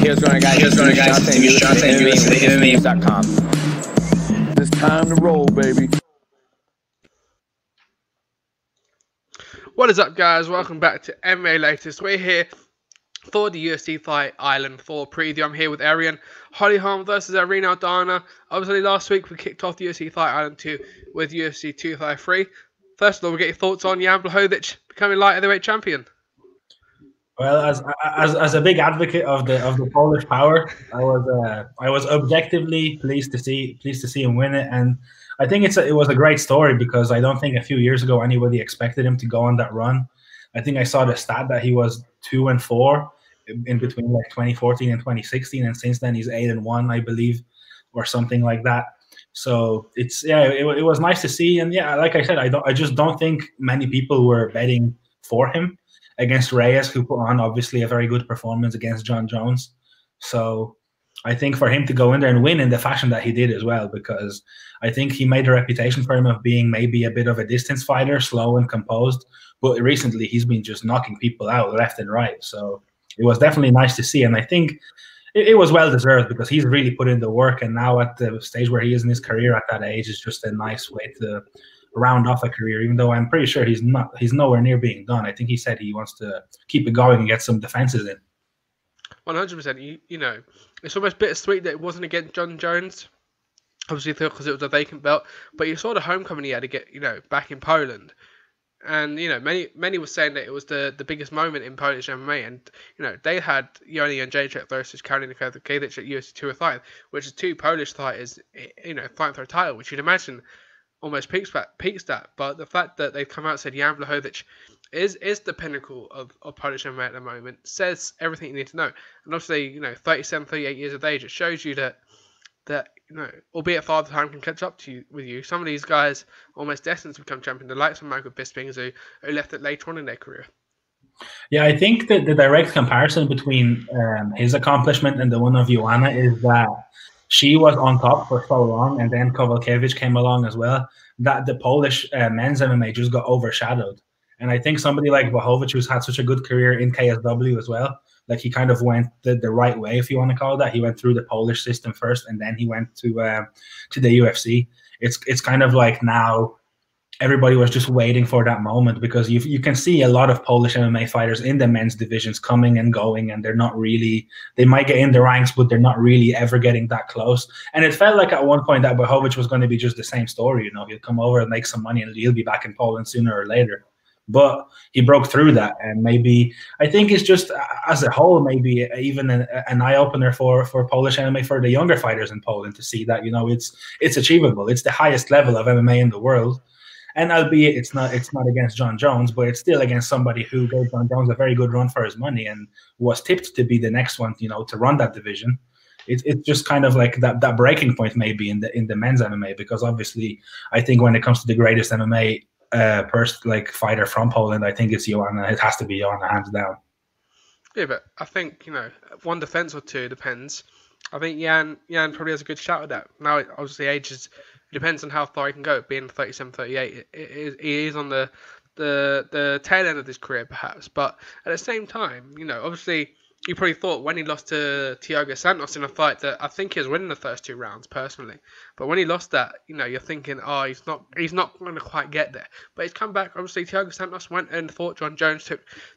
Here's going, guys. MMA.com. It's time to roll, baby. What is up, guys? Welcome back to MMA Latest. We're here for the UFC Fight Island for preview. I'm here with Irene, Holly Holm versus Irene Aldana. Obviously, last week we kicked off the UFC Fight Island 2 with UFC 253. First of all, we'll get your thoughts on Jan Blachowicz becoming light heavyweight champion. Well, as a big advocate of the Polish power, I was objectively pleased to see him win it, and I think it was a great story because I don't think a few years ago anybody expected him to go on that run. I think I saw the stat that he was 2-4 in between like 2014 and 2016, and since then he's 8-1, I believe, or something like that. So it was nice to see, and yeah, like I said, I just don't think many people were betting for him against Reyes, who put on obviously a very good performance against John Jones. So I think for him to go in there and win in the fashion that he did as well, because I think he made a reputation for him of being maybe a bit of a distance fighter, slow and composed, but recently he's been just knocking people out left and right. So it was definitely nice to see, and I think it was well deserved because he's really put in the work, and now at the stage where he is in his career at that age is just a nice way to round off a career, even though I'm pretty sure he's nowhere near being done. I think he said he wants to keep it going and get some defenses in. 100%. You know, it's almost bittersweet that it wasn't against John Jones, obviously because it was a vacant belt, but you saw the homecoming he had to get, back in Poland. And, many were saying that it was the biggest moment in Polish MMA. And, they had Yoni and Jacek versus Karolina Kowalkiewicz at UFC 205, which is two Polish fighters, fighting for a title, which you'd imagine almost peaks that. But the fact that they've come out and said Jan Blachowicz is the pinnacle of Polish MMA at the moment says everything you need to know. And obviously, 37, 38 years of age, it shows you that albeit Father Time can catch up with you. Some of these guys almost destined to become champion. The likes of Michael Bisping, who left it later on in their career. Yeah, I think that the direct comparison between his accomplishment and the one of Joanna is that she was on top for so long, and then Kowalkiewicz came along as well, that the Polish men's MMA just got overshadowed. And I think somebody like Blachowicz, who's had such a good career in KSW as well, like he kind of went the right way, if you want to call it that. He went through the Polish system first, and then he went to the UFC. It's kind of like now everybody was just waiting for that moment, because you can see a lot of Polish MMA fighters in the men's divisions coming and going, and they might get in the ranks, but they're not really ever getting that close. And it felt like at one point that Blachowicz was going to be just the same story. He'll come over and make some money and he'll be back in Poland sooner or later. But he broke through that, and maybe I think it's just as a whole, maybe even an eye opener for Polish MMA for the younger fighters in Poland to see that it's achievable. It's the highest level of MMA in the world, and albeit it's not against John Jones, but it's still against somebody who gave John Jones a very good run for his money and was tipped to be the next one, to run that division. It's just kind of like that breaking point maybe in the men's MMA, because obviously I think when it comes to the greatest MMA fighter from Poland, I think it's Joanna. It has to be Joanna, hands down. Yeah, but I think one defense or two depends. I think Jan probably has a good shout at that. Now, obviously, age depends on how far he can go. Being 37, 38, he is on the tail end of his career, perhaps. But at the same time, obviously, you probably thought when he lost to Thiago Santos in a fight that I think he was winning the first two rounds personally. But when he lost that, you're thinking, oh, he's not going to quite get there. But he's come back. Obviously, Thiago Santos went and fought John Jones,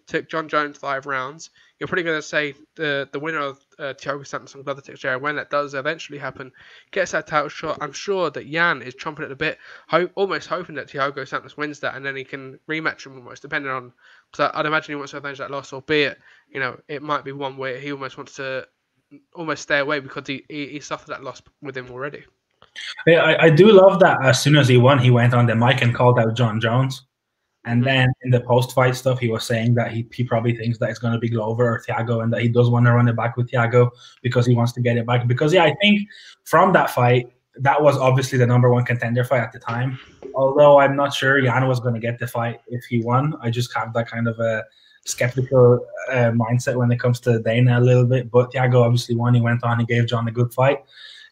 took John Jones 5 rounds. You're probably going to say the winner of Thiago Santos and Glover Teixeira, when that does eventually happen, gets that title shot. I'm sure that Jan is chomping at the bit, almost hoping that Thiago Santos wins that, and then he can rematch him almost, depending on. So I'd imagine he wants to avenge that loss, albeit it might be one where he almost wants to stay away because he suffered that loss with him already. Yeah, I do love that as soon as he won, he went on the mic and called out John Jones. And then in the post-fight stuff, he was saying that he probably thinks that it's going to be Glover or Thiago, and that he does want to run it back with Thiago because he wants to get it back. Because, yeah, I think from that fight, that was obviously the #1 contender fight at the time. Although I'm not sure Jan was going to get the fight if he won. I just have that kind of a skeptical mindset when it comes to Dana a little bit. But Thiago obviously won. He went on. He gave John a good fight.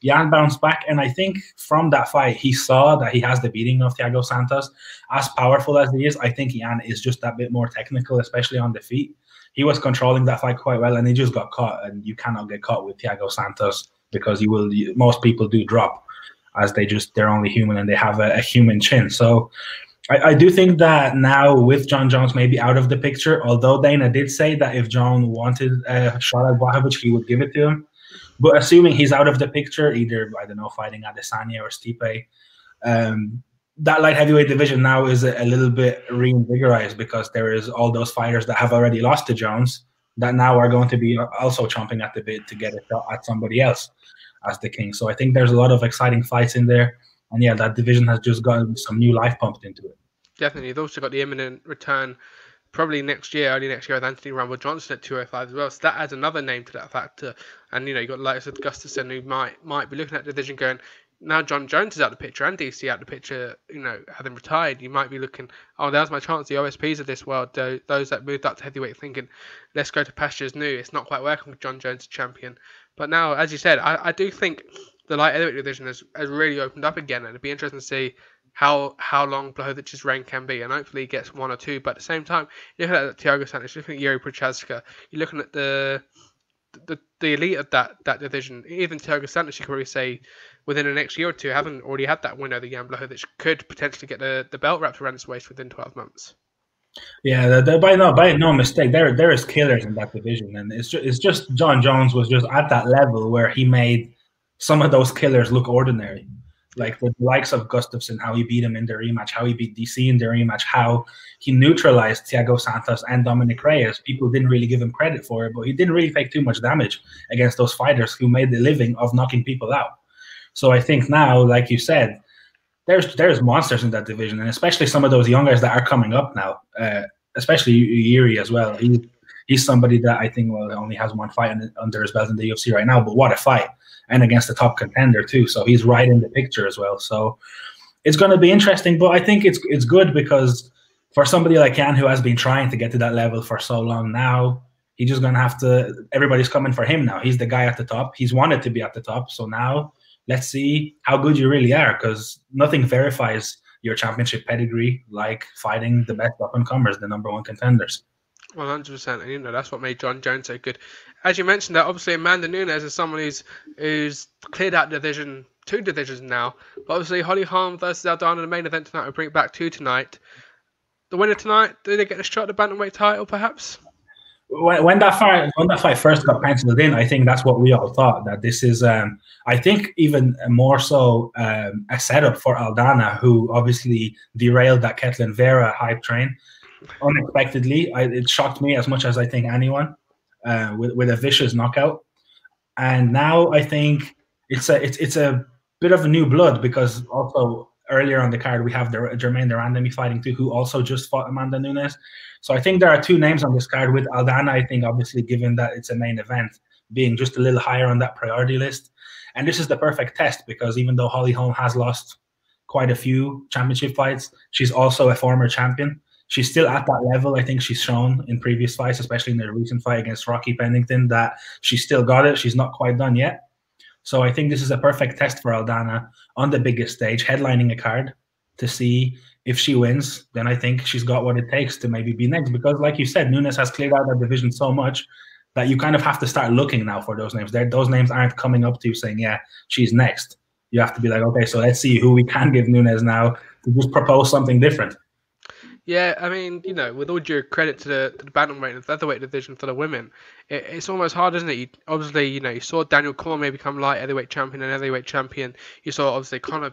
Jan bounced back, and I think from that fight, he saw that he has the beating of Thiago Santos. As powerful as he is, I think Jan is just that bit more technical, especially on the feet. he was controlling that fight quite well, and he just got caught. And you cannot get caught with Thiago Santos because most people do drop, as they're only human and they have a human chin. So I do think that now with John Jones maybe out of the picture, although Dana did say that if John wanted a shot at Blachowicz, he would give it to him. But assuming he's out of the picture, either, I don't know, fighting Adesanya or Stipe, that light heavyweight division now is a little bit reinvigorized because there is all those fighters that have already lost to Jones that now are going to be also chomping at the bit to get a shot at somebody else as the king. So I think there's a lot of exciting fights in there. And yeah, that division has just gotten some new life pumped into it. Definitely. They've also got the imminent return probably next year, early next year, with Anthony Rumble Johnson at 205 as well. So that adds another name to that factor. And, you got like Gustafsson, who might be looking at the division going, now John Jones is out the picture and DC out the picture, having retired, you might be looking, oh, there's my chance. The OSPs of this world, those that moved up to heavyweight thinking, let's go to pastures new. It's not quite working with John Jones as champion. But now, as you said, I do think the light heavyweight division has really opened up again, and it'd be interesting to see how long Blachowicz's reign can be, and hopefully he gets one or two. But at the same time, you're looking at Thiago Santos, you're looking at Yuri Prochazka, you're looking at the elite of that division. Even Thiago Santos, you could probably say, within the next year or two, haven't already had that win over Jan Blachowicz, could potentially get the belt wrapped around his waist within 12 months. Yeah, by no mistake, there is killers in that division, and it's just John Jones was just at that level where he made some of those killers look ordinary, like the likes of Gustafsson, how he beat him in the rematch, how he beat DC in the rematch, how he neutralized Thiago Santos and Dominic Reyes. People didn't really give him credit for it, but he didn't really take too much damage against those fighters who made the living of knocking people out. So I think now, like you said, there's monsters in that division, and especially some of those young guys that are coming up now, especially Yuri as well. He's somebody that I think only has one fight under his belt in the UFC right now, but what a fight, and against the top contender too. So he's right in the picture as well. So it's going to be interesting, but I think it's good because for somebody like Jan, who has been trying to get to that level for so long now, he's just going to have to. Everybody's coming for him now. He's the guy at the top. He's wanted to be at the top, so now let's see how good you really are, because nothing verifies your championship pedigree like fighting the best up-and-comers, the #1 contenders. 100%, and that's what made John Jones so good. As you mentioned, that obviously Amanda Nunes is someone who's cleared out division, 2 divisions now. But obviously Holly Holm versus Aldana, the main event tonight, will bring it back to tonight. The winner tonight, do they get a shot at the bantamweight title, perhaps? When that fight first got penciled in, I think that's what we all thought, that this is, I think, even more so a setup for Aldana, who obviously derailed that Ketlin Vera hype train unexpectedly. It shocked me as much as I think anyone, with a vicious knockout. And now I think it's a bit of a new blood, because also earlier on the card we have Jermaine Durandamy fighting too, who also just fought Amanda Nunes. So I think there are 2 names on this card, with Aldana, I think, obviously, given that it's a main event, being just a little higher on that priority list. And this is the perfect test, because even though Holly Holm has lost quite a few championship fights, she's also a former champion. She's still at that level. I think she's shown in previous fights, especially in the recent fight against Rocky Pennington, that she's still got it. She's not quite done yet. So I think this is a perfect test for Aldana on the biggest stage, headlining a card, to see if she wins. Then I think she's got what it takes to maybe be next, because like you said, Nunes has cleared out that division so much that you kind of have to start looking now for those names. Those names aren't coming up to you saying, yeah, she's next. You have to be like, okay, so let's see who we can give Nunes now to just propose something different. Yeah, I mean, with all due credit to the bantamweight and featherweight division for the women, it's almost hard, isn't it? Obviously, you saw Daniel Cormier become light heavyweight champion and heavyweight champion. You saw, obviously, Conor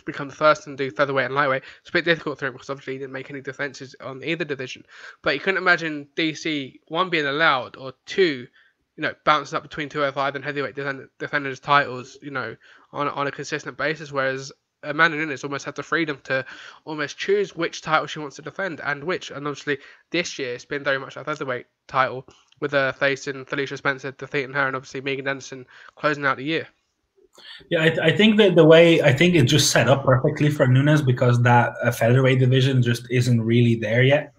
become the first and do featherweight and lightweight. It's a bit difficult for him because, obviously, he didn't make any defenses on either division. But you couldn't imagine DC, 1, being allowed, or 2, bouncing up between 205 and heavyweight defenders' titles, on a consistent basis, whereas Amanda Nunes almost had the freedom to almost choose which title she wants to defend and which. And obviously this year it's been very much a featherweight title, with her facing Felicia Spencer, defeating her, and obviously Megan Anderson closing out the year. Yeah, I think that I think it just set up perfectly for Nunes, because that featherweight division just isn't really there yet.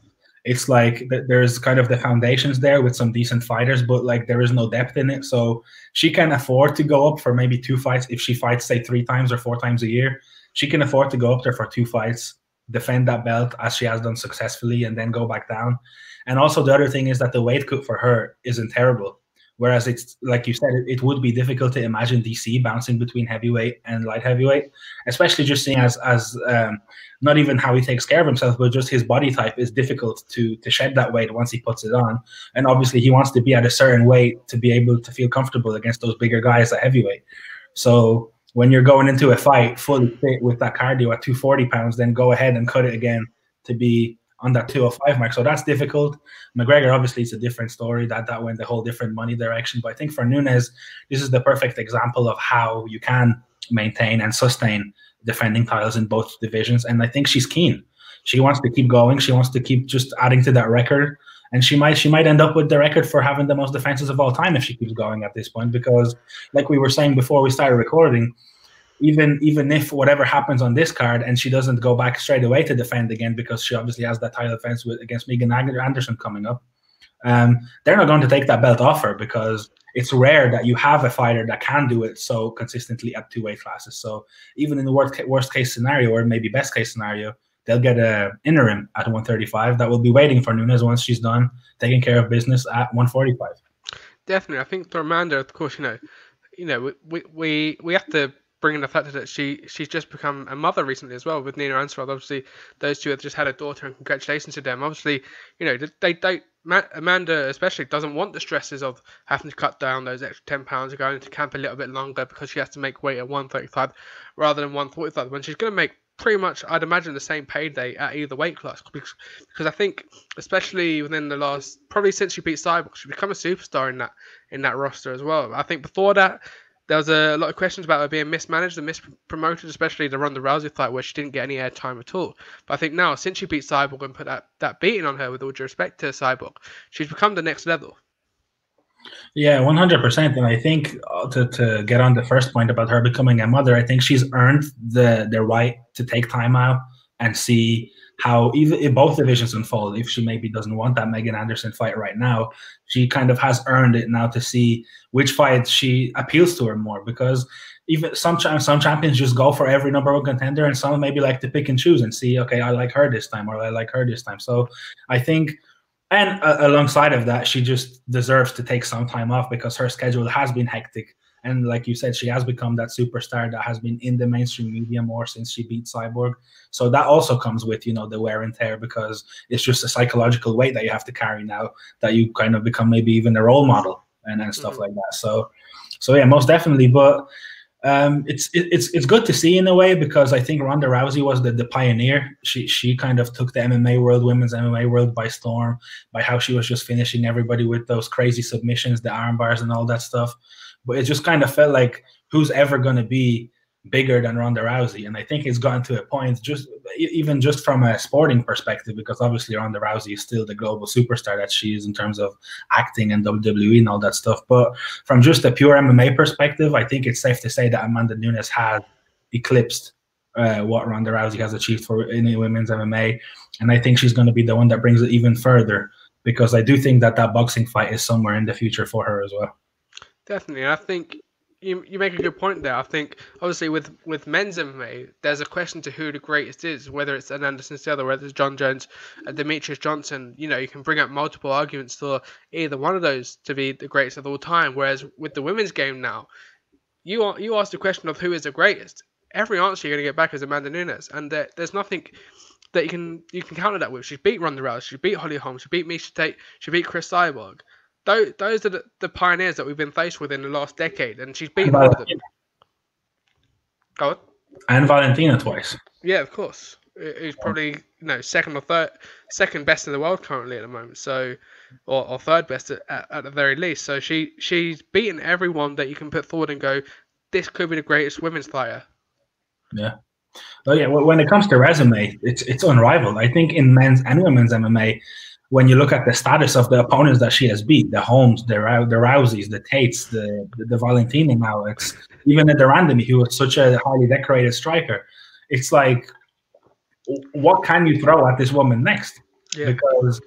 It's like there's kind of the foundations there with some decent fighters, but like there is no depth in it. So she can afford to go up for maybe 2 fights. If she fights, say, 3 times or 4 times a year, she can afford to go up there for 2 fights, defend that belt as she has done successfully, and then go back down. And also the other thing is that the weight cut for her isn't terrible. Whereas it's like you said, it would be difficult to imagine DC bouncing between heavyweight and light heavyweight, especially just seeing as not even how he takes care of himself, but just his body type is difficult to shed that weight once he puts it on. And obviously he wants to be at a certain weight to be able to feel comfortable against those bigger guys at heavyweight. So when you're going into a fight fully fit with that cardio at 240 pounds, then go ahead and cut it again to be on that 205 mark. So that's difficult. McGregor, obviously, it's a different story. That went a whole different money direction. But I think for Nunes, this is the perfect example of how you can maintain and sustain defending titles in both divisions. And I think she's keen. She wants to keep going. She wants to keep just adding to that record. And she might end up with the record for having the most defenses of all time if she keeps going at this point. Because like we were saying before we started recording, even if whatever happens on this card and she doesn't go back straight away to defend again, because she obviously has that title defense against Megan Anderson coming up, they're not going to take that belt off her, because it's rare that you have a fighter that can do it so consistently at 2 weight classes. So even in the worst case scenario, or maybe best case scenario, they'll get an interim at 135 that will be waiting for Nunes once she's done taking care of business at 145. Definitely. I think for Amanda, of course, we have to bring in the fact that she's just become a mother recently as well with Nina Ansfeld. Obviously, those two have just had a daughter, and congratulations to them. Obviously, Amanda especially doesn't want the stresses of having to cut down those extra 10 pounds and going into camp a little bit longer because she has to make weight at 135 rather than 145, when she's going to make pretty much, I'd imagine, the same payday at either weight class. Because I think, especially within the last, probably since she beat Cyborg, she's become a superstar in that roster as well. I think before that, there was a lot of questions about her being mismanaged and mispromoted, especially the Ronda Rousey fight where she didn't get any airtime at all. But I think now, since she beat Cyborg and put that beating on her, with all due respect to Cyborg, she's become the next level. Yeah, 100%. And I think to get on the first point about her becoming a mother, I think she's earned the right to take time out and see how, even if both divisions unfold, if she maybe doesn't want that Megan Anderson fight right now, she kind of has earned it now to see which fight she appeals to her more. Because even some champions just go for every #1 contender, and some maybe like to pick and choose and see, okay, I like her this time, or I like her this time. So I think, and alongside of that, she just deserves to take some time off because her schedule has been hectic. And like you said, she has become that superstar that has been in the mainstream media more since she beat Cyborg. So that also comes with, the wear and tear, because it's just a psychological weight that you have to carry now, that you kind of become maybe even a role model and stuff like that. So yeah, most definitely. But it's good to see in a way, because I think Ronda Rousey was the pioneer. She kind of took the MMA world, women's MMA world, by storm, by how she was just finishing everybody with those crazy submissions, the arm bars and all that stuff. But it just kind of felt like, who's ever going to be bigger than Ronda Rousey? And I think it's gotten to a point, even just from a sporting perspective, because obviously Ronda Rousey is still the global superstar that she is in terms of acting and WWE and all that stuff. But from just a pure MMA perspective, I think it's safe to say that Amanda Nunes has eclipsed what Ronda Rousey has achieved in women's MMA. And I think she's going to be the one that brings it even further, because I do think that boxing fight is somewhere in the future for her as well. Definitely. I think you make a good point there. I think, obviously, with men's MMA, there's a question to who the greatest is, whether it's an Anderson Silva, whether it's John Jones, Demetrius Johnson. You can bring up multiple arguments for either one of those to be the greatest of all time. Whereas with the women's game now, you ask the question of who is the greatest. Every answer you're going to get back is Amanda Nunes, and there's nothing that you can counter that with. She beat Ronda Rousey, she beat Holly Holm, she beat Miesha Tate, she beat Chris Cyborg. Those are the pioneers that we've been faced with in the last decade, and she's beaten all of them. Go on. And Valentina twice. Yeah, of course. Who's probably second best in the world currently at the moment. So, or third best at the very least. So she's beaten everyone that you can put forward and go, this could be the greatest women's fighter. Yeah. Well, yeah. When it comes to resume, it's unrivaled. I think in men's and women's MMA, when you look at the status of the opponents that she has beat, the Holmes, the Rouseys, the Tates, the Valentina now, it's even the Randami, who was such a highly decorated striker. It's like, what can you throw at this woman next? Yeah. Because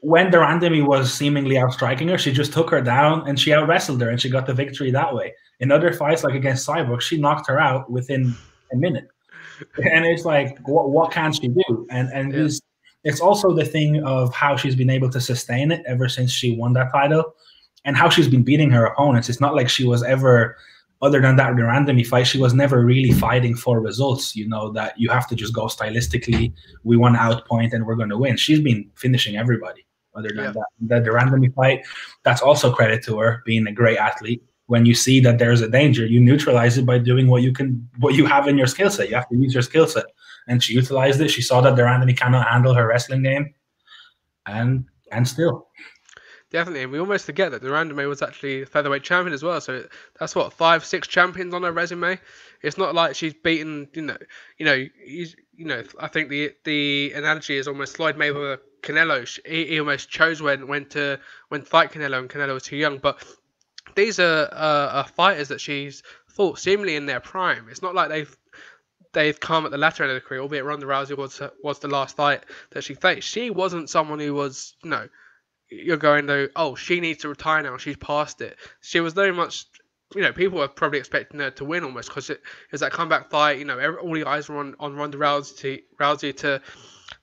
when the Randami was seemingly outstriking her, she just took her down and she out-wrestled her and she got the victory that way. In other fights, like against Cyborg, she knocked her out within a minute. And it's like, what can she do? And it's also the thing of how she's been able to sustain it ever since she won that title, and how she's been beating her opponents. It's not like she was ever, other than that randomly fight, she was never really fighting for results, you know, that you have to just go stylistically, we want to outpoint and we're going to win. She's been finishing everybody other than that. The randomly fight, that's also credit to her being a great athlete. When you see that there's a danger, you neutralize it by doing what you have in your skill set. You have to use your skill set. And she utilized it. She saw that the randomly cannot handle her wrestling game. And still. Definitely, and we almost forget that the Durandame was actually featherweight champion as well. So that's what 5, 6 champions on her resume. It's not like she's beaten. I think the analogy is almost Floyd Mayweather, Canelo. He almost chose when to fight Canelo, and Canelo was too young. But these are fighters that she's fought seemingly in their prime. It's not like they've come at the latter end of the career. Albeit Ronda Rousey was the last fight that she faced. She wasn't someone who was you're going though, oh, she needs to retire now, she's past it. She was very much, people were probably expecting her to win almost, because it was that comeback fight. All the eyes were on Ronda Rousey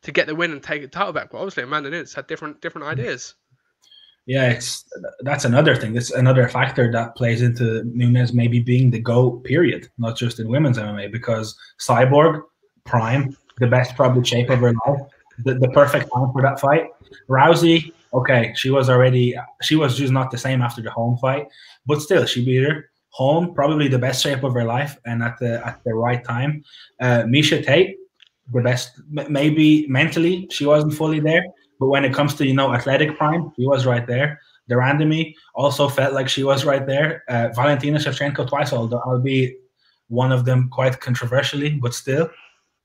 to get the win and take the title back. But obviously Amanda Nunes had different ideas. Yeah, that's another thing. That's another factor that plays into Nunes maybe being the GOAT, period, not just in women's MMA, because Cyborg, prime, the best probably shape of her life, the perfect time for that fight. Rousey, okay, she was just not the same after the Holm fight, but still, she beat her. Holm, probably the best shape of her life and at the right time. Miesha Tate, the best, maybe mentally, she wasn't fully there, but when it comes to, athletic prime, she was right there. Durandamy also felt like she was right there. Valentina Shevchenko twice, although I'll be one of them quite controversially, but still,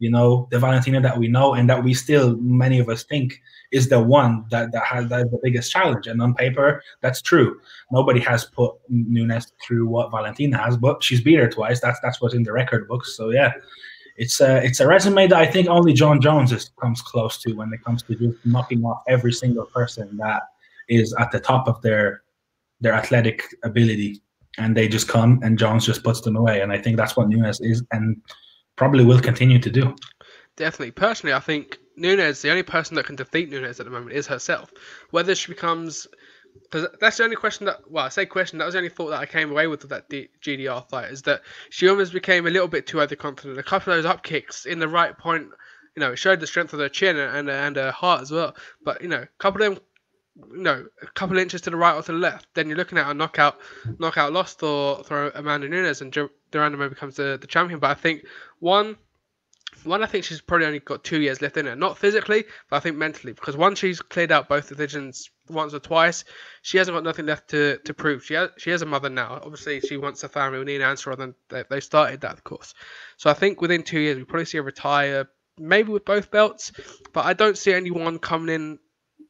the Valentina that we know and that we still, many of us think, is the one that has the biggest challenge. And on paper, that's true. Nobody has put Nunes through what Valentina has, but she's beat her twice. That's what's in the record books. So yeah, it's a resume that I think only John Jones comes close to when it comes to just knocking off every single person that is at the top of their athletic ability, and they just come and Jones just puts them away. And I think that's what Nunes is and probably will continue to do. Definitely. Personally, I think Nunes, the only person that can defeat Nunes at the moment is herself. Whether she becomes... Because that's the only question that... Well, I say question, that was the only thought that I came away with that GDR fight, is that she almost became a little bit too overconfident. A couple of those up kicks in the right point, it showed the strength of her chin and her heart as well. But, a couple of them, a couple of inches to the right or to the left, then you're looking at a knockout loss for Amanda Nunes, and Durandamy becomes the champion. But I think I think she's probably only got 2 years left in her. Not physically, but I think mentally. Because once she's cleared out both divisions once or twice, she hasn't got nothing left to prove. She has a mother now. Obviously, she wants a family. We need an answer, and they started that, of course. So I think within 2 years, we probably see her retire, maybe with both belts. But I don't see anyone coming in,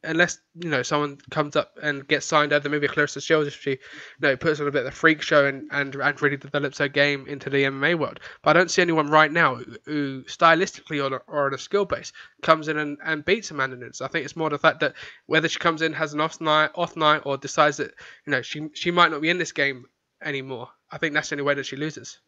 unless someone comes up and gets signed over, maybe Clarissa Shields, if she puts on a bit of a freak show and really develops her game into the MMA world. But I don't see anyone right now who stylistically or on a skill base comes in and beats Amanda Nunes. I think it's more the fact that whether she comes in, has an off night, or decides that she might not be in this game anymore. I think that's the only way that she loses.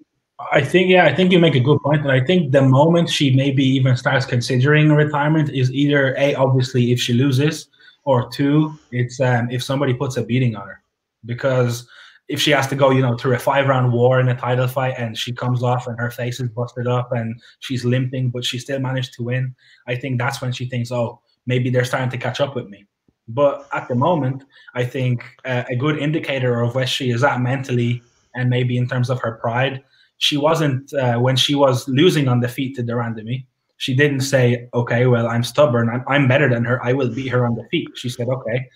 I think you make a good point, and I think the moment she maybe even starts considering retirement is either A, obviously if she loses, or 2, it's if somebody puts a beating on her. Because if she has to go, through a 5-round war in a title fight and she comes off and her face is busted up and she's limping, but she still managed to win, I think that's when she thinks, oh, maybe they're starting to catch up with me. But at the moment, I think a good indicator of where she is at mentally and maybe in terms of her pride, she wasn't, when she was losing on the feet to Durandamy, she didn't say, okay, well, I'm stubborn. I'm better than her. I will beat her on the feet. She said, okay,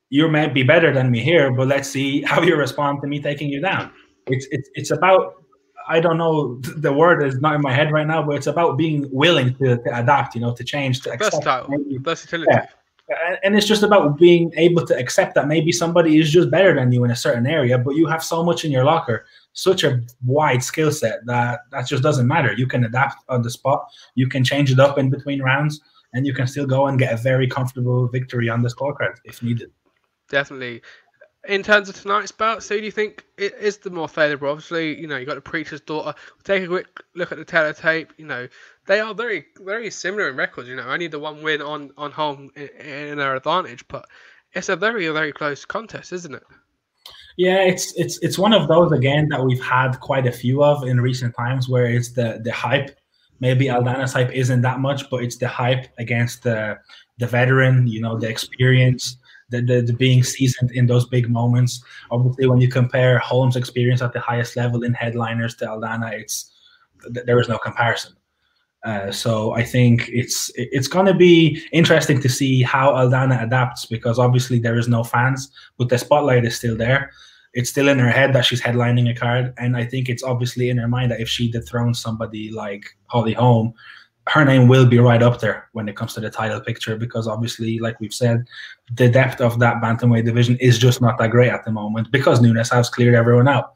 you may be better than me here, but let's see how you respond to me taking you down. It's about, I don't know, the word is not in my head right now, but it's about being willing to adapt, to change, to accept. Versatility. Yeah. And it's just about being able to accept that maybe somebody is just better than you in a certain area, but you have so much in your locker, such a wide skill set that just doesn't matter. You can adapt on the spot. You can change it up in between rounds, and you can still go and get a very comfortable victory on the scorecard if needed. Definitely. In terms of tonight's bout, so do you think it is the more favourable? Obviously, you got the preacher's daughter. Take a quick look at the teletape. They are very, very similar in records. Only the one win on home in their advantage, but it's a very, very close contest, isn't it? Yeah, it's one of those again that we've had quite a few of in recent times, where it's the hype. Maybe Aldana's hype isn't that much, but it's the hype against the veteran. The experience. The being seasoned in those big moments. Obviously, when you compare Holm's experience at the highest level in headliners to Aldana, there is no comparison. So I think it's going to be interesting to see how Aldana adapts, because obviously there is no fans, but the spotlight is still there. It's still in her head that she's headlining a card, and I think it's obviously in her mind that if she dethrones somebody like Holly Holm, her name will be right up there when it comes to the title picture, because obviously, like we've said, the depth of that bantamweight division is just not that great at the moment, because Nunes has cleared everyone out.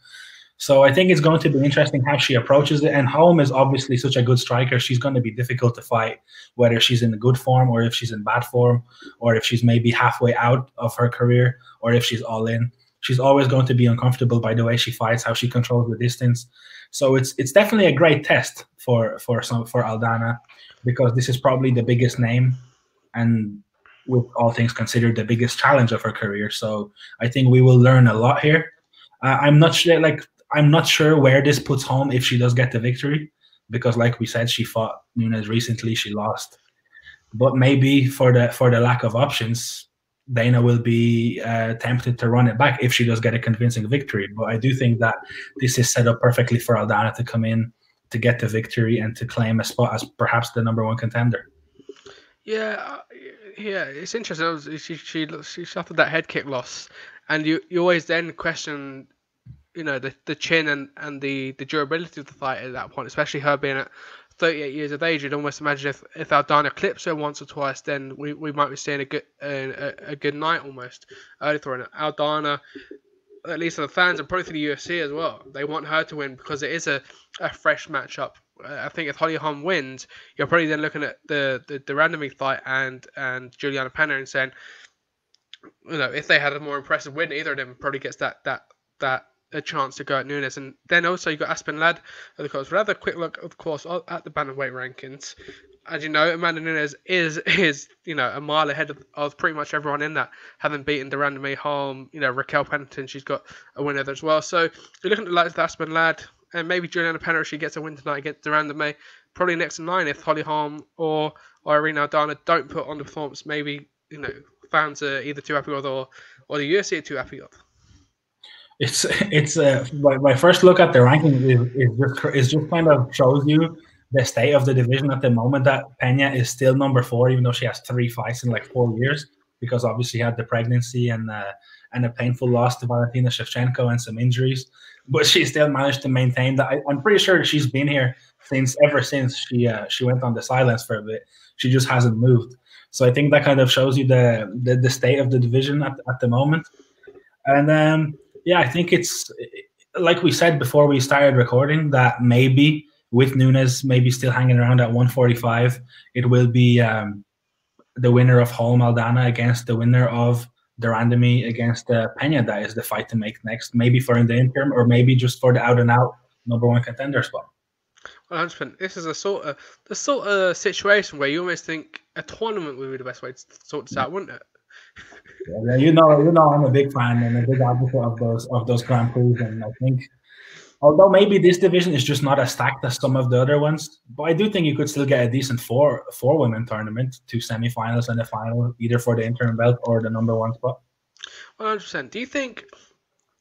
So I think it's going to be interesting how she approaches it. And Holm is obviously such a good striker. She's going to be difficult to fight, whether she's in good form or if she's in bad form, or if she's maybe halfway out of her career, or if she's all in. She's always going to be uncomfortable by the way she fights, how she controls the distance. So it's definitely a great test for Aldana, because this is probably the biggest name, and with all things considered, the biggest challenge of her career. So I think we will learn a lot here. I'm not sure where this puts Holm if she does get the victory, because like we said, she fought Nunes recently, she lost. But maybe for the lack of options, Dana will be tempted to run it back if she does get a convincing victory. But I do think that this is set up perfectly for Aldana to come in, to get the victory, and to claim a spot as perhaps the #1 contender. Yeah, it's interesting. She suffered that head kick loss, and you always then question, the chin and the durability of the fight at that point, especially her being at 38 years of age. You'd almost imagine if Aldana clips her once or twice, then we might be seeing a good night almost early for her. Aldana, at least for the fans and probably for the UFC as well, they want her to win because it is a fresh matchup. I think if Holly Holm wins, you're probably then looking at the randomly fight and Juliana Pena and saying, if they had a more impressive win, either of them probably gets that a chance to go at Nunes. And then also you got Aspen Ladd, of course. We'll have a quick look, of course, at the bantamweight rankings. As you know, Amanda Nunes is a mile ahead of pretty much everyone in that, having beaten Duranda May Holm, Raquel Pennington, she's got a winner there as well. So you're looking at the likes of Aspen Ladd, and maybe Juliana Pena, if she gets a win tonight against Duranda May, probably next in line if Holly Holm or Irene Aldana don't put on the performance maybe, fans are either too happy with or the UFC are too happy with. It's my first look at the ranking is just kind of shows you the state of the division at the moment, that Pena is still #4, even though she has 3 fights in like 4 years, because obviously she had the pregnancy and a painful loss to Valentina Shevchenko and some injuries, but she still managed to maintain that. I'm pretty sure she's been here ever since she went on the silence for a bit. She just hasn't moved. So I think that kind of shows you the state of the division at the moment. And yeah, I think it's like we said before we started recording, that maybe with Nunes maybe still hanging around at 145, it will be the winner of Holm Aldana against the winner of Duranda May against Pena. That is the fight to make next, maybe for in the interim, or maybe just for the out-and-out #1 contender spot. 100%. This is the sort of situation where you almost think a tournament would be the best way to sort this out, wouldn't it? Yeah, you know, I'm a big fan and a big advocate of those Grand Prix, and I think, although maybe this division is just not as stacked as some of the other ones, but I do think you could still get a decent four-women tournament, 2 semifinals and a final, either for the interim belt or the #1 spot. 100%. Do you think,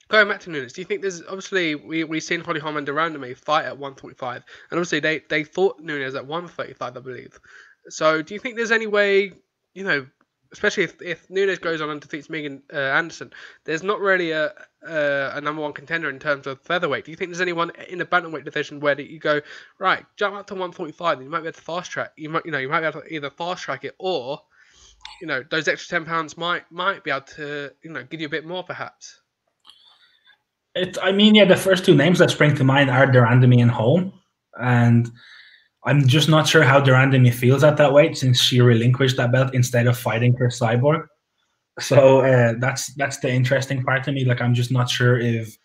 going back to Nunes, do you think there's, obviously we've seen Holly Holm and Duranda May fight at 145, and obviously they fought Nunes at 135, I believe. So do you think there's any way, especially if Nunes goes on and defeats Megan Anderson, there's not really a #1 contender in terms of featherweight? Do you think there's anyone in the bantamweight division where you go, right, jump up to 145, and you might be able to fast track? You might be able to either fast track it, or those extra £10 might be able to give you a bit more, perhaps. The first 2 names that spring to mind are Duranda May and Holm, and I'm just not sure how Duranda May feels at that weight, since she relinquished that belt instead of fighting her Cyborg. So that's the interesting part to me. Like, I'm just not sure if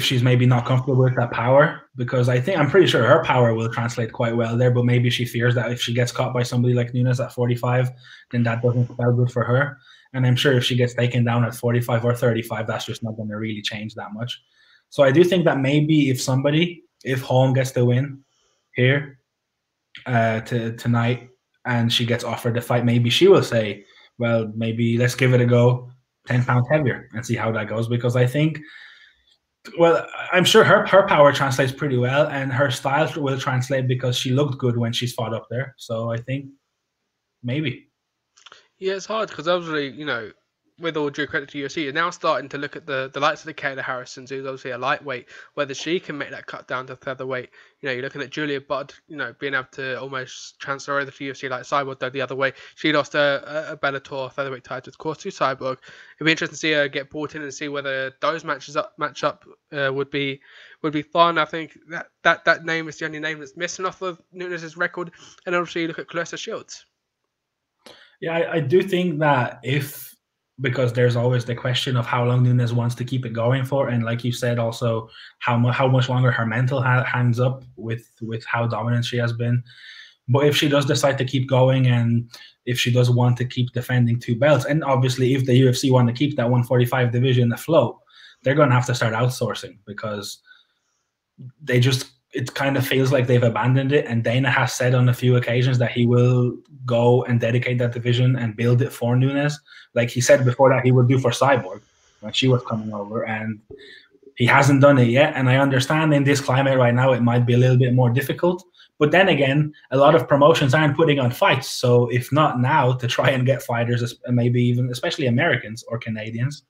she's maybe not comfortable with that power, because I'm pretty sure her power will translate quite well there, but maybe she fears that if she gets caught by somebody like Nunes at 45, then that doesn't spell good for her. And I'm sure if she gets taken down at 45 or 35, that's just not going to really change that much. So I do think that maybe if Holm gets the win here tonight and she gets offered the fight, maybe she will say, well, maybe let's give it a go 10 pounds heavier and see how that goes. Because I think, well, I'm sure her power translates pretty well, and her style will translate because she looked good when she's fought up there. So I think maybe. Yeah, it's hard because obviously, with all due credit to UFC, you're now starting to look at the likes of the Kayla Harrisons, who's obviously a lightweight, whether she can make that cut down to featherweight. You're looking at Julia Budd, being able to almost transfer over to UFC like Cyborg did the other way. She lost a Bellator featherweight title, of course, to Cyborg. It'd be interesting to see her get brought in and see whether those match up would be fun. I think that name is the only name that's missing off of Nunes' record. And obviously, you look at Clarissa Shields. Yeah, I do think that because there's always the question of how long Nunes wants to keep it going for, and like you said, also how much longer her mental hangs up with how dominant she has been. But if she does decide to keep going, and if she does want to keep defending 2 belts, and obviously if the UFC want to keep that 145 division afloat, they're going to have to start outsourcing, because it kind of feels like they've abandoned it. And Dana has said on a few occasions that he will go and dedicate that division and build it for Nunes. Like he said before that he would do for Cyborg when she was coming over, and he hasn't done it yet. And I understand in this climate right now, it might be a little bit more difficult. But then again, a lot of promotions aren't putting on fights. So if not now to try and get fighters, maybe even especially Americans or Canadians,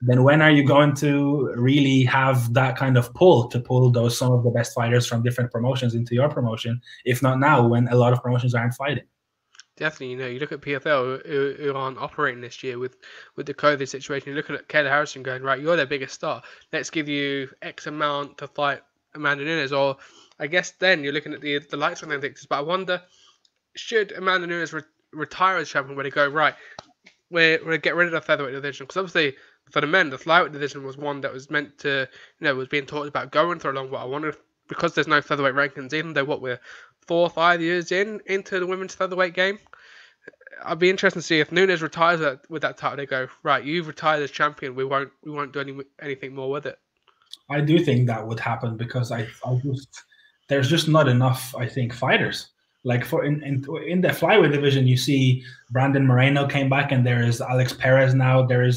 then when are you going to really have that kind of pull to pull some of the best fighters from different promotions into your promotion, if not now, when a lot of promotions aren't fighting? Definitely, you look at PFL who aren't operating this year with the COVID situation. You're looking at Kayla Harrison going, right, you're their biggest star. Let's give you X amount to fight Amanda Nunes. Or I guess then you're looking at the likes of them Victors. But I wonder, should Amanda Nunes retire as champion when they go, right, we're going to get rid of the featherweight division? Because obviously for the men, the flyweight division was one that was meant to, was being talked about going for a long while. I wonder if, because there's no featherweight rankings, even though we're 4 or 5 years into the women's featherweight game, I'd be interested to see if Nunes retires with that title. They go, right, you've retired as champion. We won't do anything more with it. I do think that would happen, because there's just not enough, I think, fighters. Like in the flyweight division, you see Brandon Moreno came back, and there is Alex Perez now. There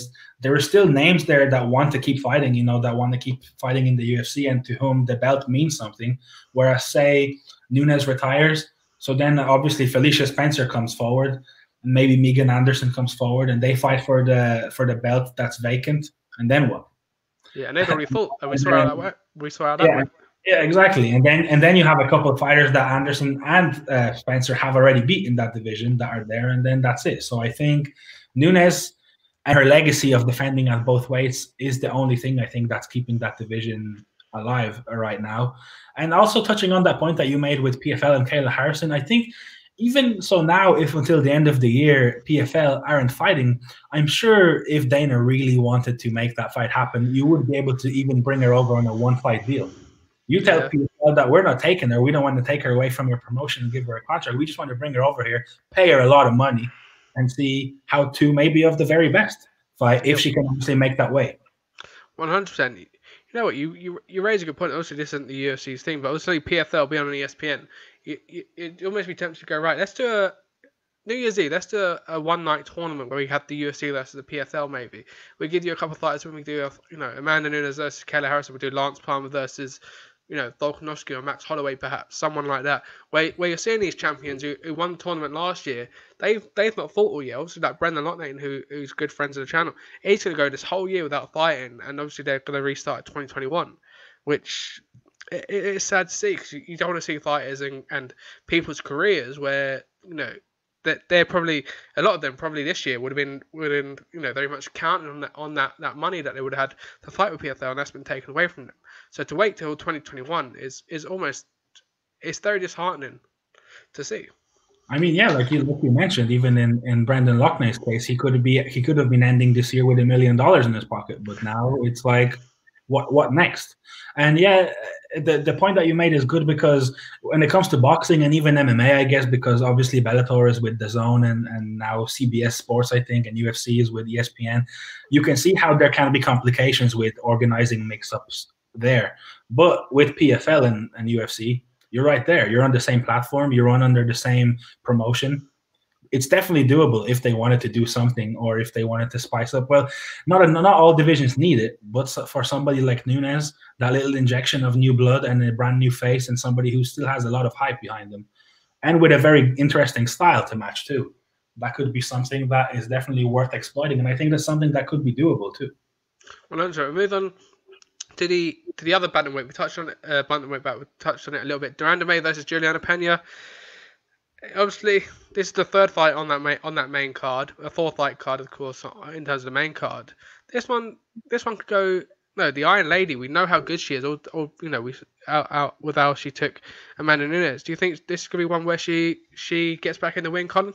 are still names there that want to keep fighting, that want to keep fighting in the UFC, and to whom the belt means something. Whereas, say, Nunes retires, so then obviously Felicia Spencer comes forward, and maybe Megan Anderson comes forward, and they fight for the belt that's vacant. And then what? Yeah, and they've already fought, and we saw how that went. Yeah, exactly. And then you have a couple of fighters that Anderson and Spencer have already beat in that division that are there, and then that's it. So I think Nunes and her legacy of defending at both weights is the only thing I think that's keeping that division alive right now. And also touching on that point that you made with PFL and Kayla Harrison, I think even so now, if until the end of the year PFL aren't fighting, I'm sure if Dana really wanted to make that fight happen, you would be able to even bring her over on a 1-fight deal. You tell PFL that we're not taking her, we don't want to take her away from your promotion and give her a contract. We just want to bring her over here, pay her a lot of money, and see how to maybe of the very best fight if she can actually make that way. 100%. You know what? You raise a good point. Also, this isn't the UFC's thing, but also PFL being on ESPN, you'd almost be tempted to go, right, let's do a New Year's Eve. Let's do a one-night tournament where we have the UFC versus the PFL. Maybe we give you a couple of fights when we do, Amanda Nunes versus Kayla Harrison. We do Lance Palmer versus, Volkanovski or Max Holloway, perhaps someone like that. Where you're seeing these champions who won the tournament last year, they've not fought all year. Obviously, like Brendan Loughnane, who's good friends of the channel, he's going to go this whole year without fighting, and obviously they're going to restart 2021, which it's sad to see, because you don't want to see fighters and people's careers where that they're probably, a lot of them probably this year would have been very much counting on that money that they would have had to fight with PFL, and that's been taken away from them. So to wait till 2021 is almost, it's very disheartening to see. I mean, yeah, like you mentioned, even in Brendan Loughney's case, he could have been ending this year with $1 million in his pocket, but now it's like, what next? And yeah, the point that you made is good, because when it comes to boxing and even MMA, I guess, because obviously Bellator is with DAZN and now CBS Sports, I think, and UFC is with ESPN, you can see how there can be complications with organizing mix-ups there. But with PFL and UFC, you're right there. You're on the same platform. You're on under the same promotion. It's definitely doable if they wanted to do something, or if they wanted to spice up. Well, not all divisions need it, but for somebody like Nunes, that little injection of new blood and a brand new face, and somebody who still has a lot of hype behind them, and with a very interesting style to match too, that could be something that is definitely worth exploiting. And I think that's something that could be doable too. Well, Andrew, move on to the other bantamweight. We touched on it, bantamweight bout. We touched on it a little bit. De Randamie versus Juliana Pena. Obviously, this is the third fight on that main card, a fourth fight card, of course, in terms of the main card. This one could go. No, the Iron Lady. We know how good she is. Or we out with how she took Amanda Nunes. Do you think this could be one where she gets back in the win, Colin?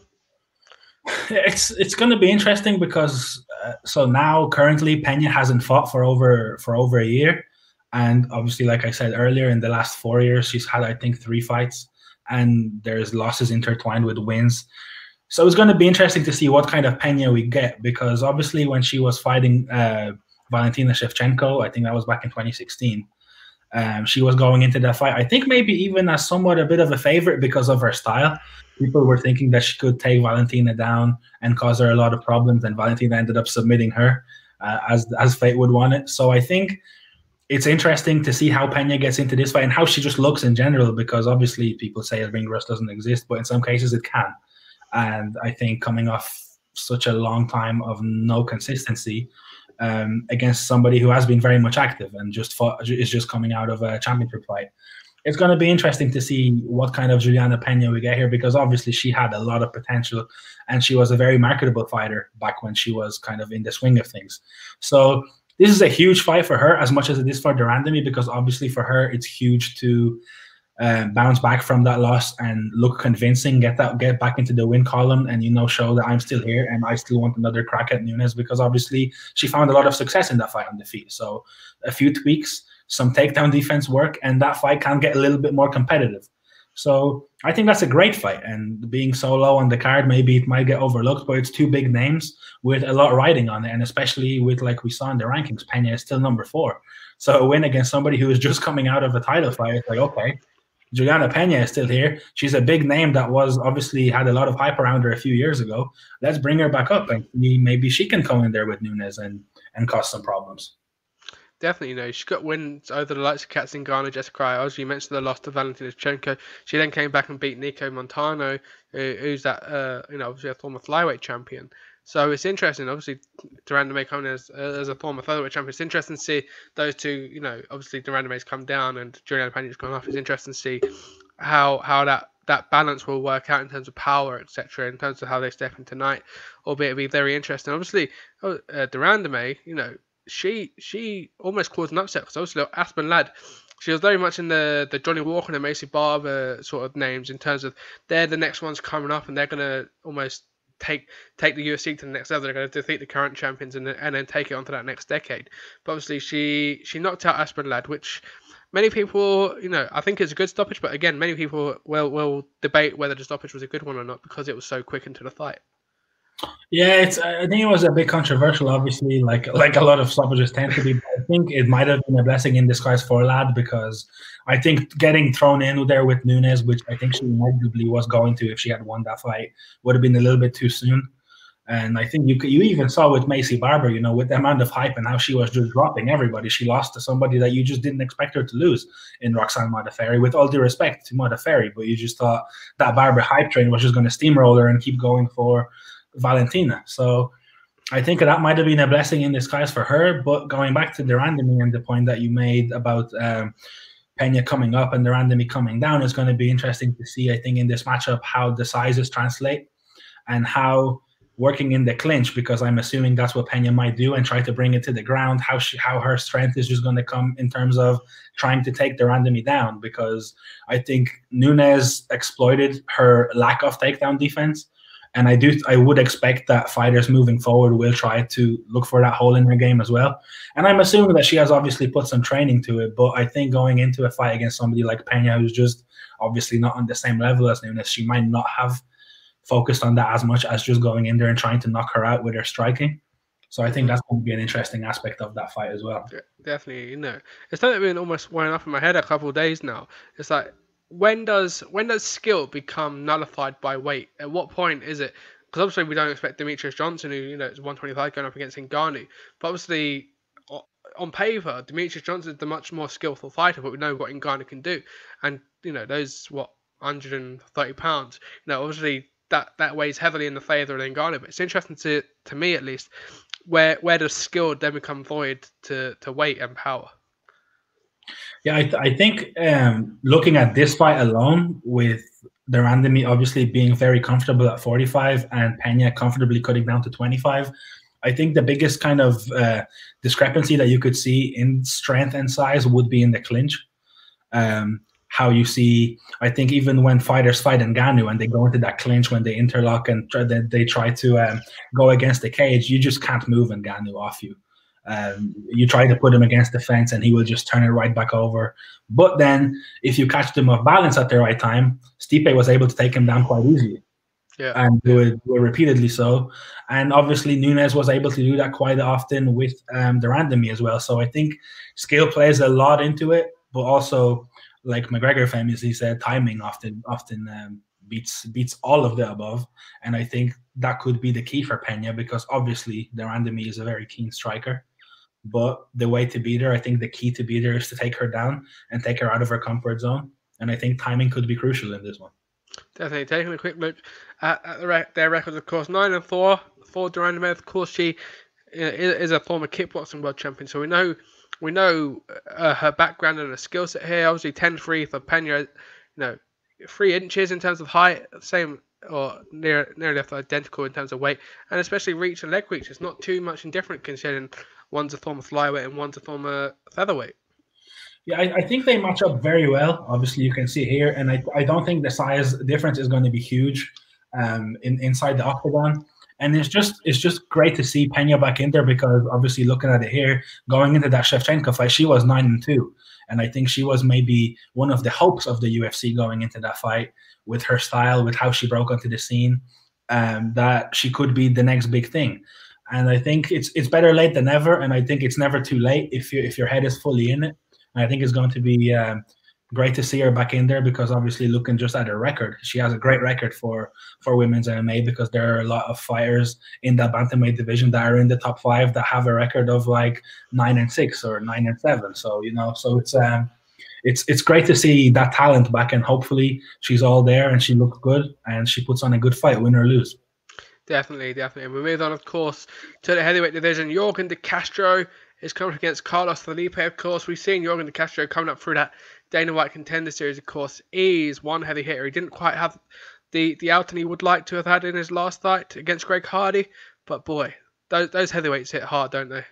It's going to be interesting because so now currently Pena hasn't fought for over a year, and obviously, like I said earlier, in the last 4 years she's had, I think, 3 fights, and there's losses intertwined with wins. So it's going to be interesting to see what kind of Pena we get, because obviously when she was fighting Valentina Shevchenko, I think that was back in 2016. She was going into that fight, I think, maybe even as somewhat a bit of a favorite because of her style. People were thinking that she could take Valentina down and cause her a lot of problems, and Valentina ended up submitting her as fate would want it. So I think it's interesting to see how Pena gets into this fight and how she just looks in general, because obviously people say ring rust doesn't exist, but in some cases it can. And I think coming off such a long time of no consistency against somebody who has been very much active and is just coming out of a championship fight, it's going to be interesting to see what kind of Juliana Pena we get here, because obviously she had a lot of potential and she was a very marketable fighter back when she was kind of in the swing of things. So this is a huge fight for her as much as it is for De Randamie, because obviously for her it's huge to bounce back from that loss and look convincing, get back into the win column, and show that I'm still here and I still want another crack at Nunes, because obviously she found a lot of success in that fight on defeat. So a few tweaks, some takedown defense work, and that fight can get a little bit more competitive. So I think that's a great fight, and being so low on the card, maybe it might get overlooked, but it's 2 big names with a lot riding on it, and especially with, like we saw in the rankings, Pena is still number 4. So a win against somebody who is just coming out of a title fight, it's like, okay, Juliana Pena is still here. She's a big name that was obviously had a lot of hype around her a few years ago. Let's bring her back up, and maybe she can come in there with Nunes and cause some problems. Definitely, she got wins over the likes of Kat Zingano, Jessica Ayala. You mentioned the loss to Valentina Shevchenko. She then came back and beat Nico Montano, who's that, obviously a former flyweight champion. So it's interesting, obviously, De Randamie coming as a former featherweight champion. It's interesting to see those two, obviously De Randamie's come down and Juliana Pena's gone up. It's interesting to see how that balance will work out in terms of power, etc., in terms of how they step into tonight, albeit it'll be very interesting. Obviously, De Randamie, she almost caused an upset, because obviously Aspen Ladd, she was very much in the Johnny Walker and the Macy Barber sort of names, in terms of they're the next ones coming up and they're going to almost take the UFC to the next level. They're going to defeat the current champions and then take it on to that next decade. But obviously she knocked out Aspen Ladd, which many people, I think it's a good stoppage, but again, many people will debate whether the stoppage was a good one or not, because it was so quick into the fight. Yeah, I think it was a bit controversial, obviously, like a lot of stoppages tend to be. But I think it might have been a blessing in disguise for Ladd, because I think getting thrown in there with Nunes, which I think she inevitably was going to if she had won that fight, would have been a little bit too soon. And I think you even saw with Macy Barber, with the amount of hype and how she was just dropping everybody. She lost to somebody that you just didn't expect her to lose in Roxanne Modafferi, with all due respect to Modafferi, but you just thought that Barber hype train was just going to steamroll her and keep going for Valentina. So I think that might have been a blessing in disguise for her. But going back to De Randamie and the point that you made about Pena coming up and De Randamie coming down, is going to be interesting to see, I think, in this matchup, how the sizes translate and how working in the clinch, because I'm assuming that's what Pena might do and try to bring it to the ground. How her strength is just going to come in terms of trying to take the Randami down, because I think Nunes exploited her lack of takedown defense. And I would expect that fighters moving forward will try to look for that hole in her game as well. And I'm assuming that she has obviously put some training to it, but I think going into a fight against somebody like Pena, who's just obviously not on the same level as Nunes, she might not have focused on that as much as just going in there and trying to knock her out with her striking. So I think that's going to be an interesting aspect of that fight as well. Yeah, definitely, it's something that's been almost weighing up in my head a couple of days now. It's like, when does skill become nullified by weight? At what point is it? Because obviously we don't expect Demetrius Johnson, who is 125, going up against Ngannou. But obviously, on paper, Demetrius Johnson is the much more skillful fighter. But we know what Ngannou can do, and those 130 pounds. Obviously that weighs heavily in the favour of Ngannou. But it's interesting to me at least, where does skill then become void to weight and power? Yeah, I think looking at this fight alone, with the Randami obviously being very comfortable at 45 and Pena comfortably cutting down to 25, I think the biggest kind of discrepancy that you could see in strength and size would be in the clinch. How you see, I think even when fighters fight Ngannou and they go into that clinch, when they interlock and they try to go against the cage, you just can't move Ngannou off you. You try to put him against the fence and he will just turn it right back over. But then if you catch them off balance at the right time, Stipe was able to take him down quite easily. Yeah. And do it repeatedly so. And obviously Nunes was able to do that quite often with the Randami as well. So I think skill plays a lot into it, but also, like McGregor famously said, timing often beats all of the above. And I think that could be the key for Pena, because obviously the Randami is a very keen striker. But the way to beat her, I think the key to beat her is to take her down and take her out of her comfort zone. And I think timing could be crucial in this one. Definitely. Taking a quick look at their records, of course, 9-4 for Randami. Of course, she is a former kickboxing world champion, so we know her background and her skill set here. Obviously, 10-3 for Pena. 3 inches in terms of height, same or nearly identical in terms of weight, and especially reach and leg reach. It's not too much indifferent, considering one's a former flyweight and one's a former featherweight. Yeah, I think they match up very well. Obviously, you can see here, and I don't think the size difference is going to be huge inside the octagon. And it's just great to see Pena back in there, because obviously looking at it here, going into that Shevchenko fight, she was 9-2. And I think she was maybe one of the hopes of the UFC going into that fight, with her style, with how she broke onto the scene, that she could be the next big thing. And I think it's better late than never. And I think it's never too late if your head is fully in it. And I think it's going to be great to see her back in there, because obviously looking just at her record, she has a great record for women's MMA, because there are a lot of fighters in that bantamweight division that are in the top 5 that have a record of like 9-6 or 9-7. So so it's great to see that talent back, and hopefully she's all there and she looks good and she puts on a good fight, win or lose. Definitely. We move on, of course, to the heavyweight division. Jorgen De Castro is coming against Carlos Felipe, of course. We've seen Jorgen De Castro coming up through that Dana White Contender Series, of course. He's one heavy hitter. He didn't quite have the outing he would like to have had in his last fight against Greg Hardy. But boy, those heavyweights hit hard, don't they?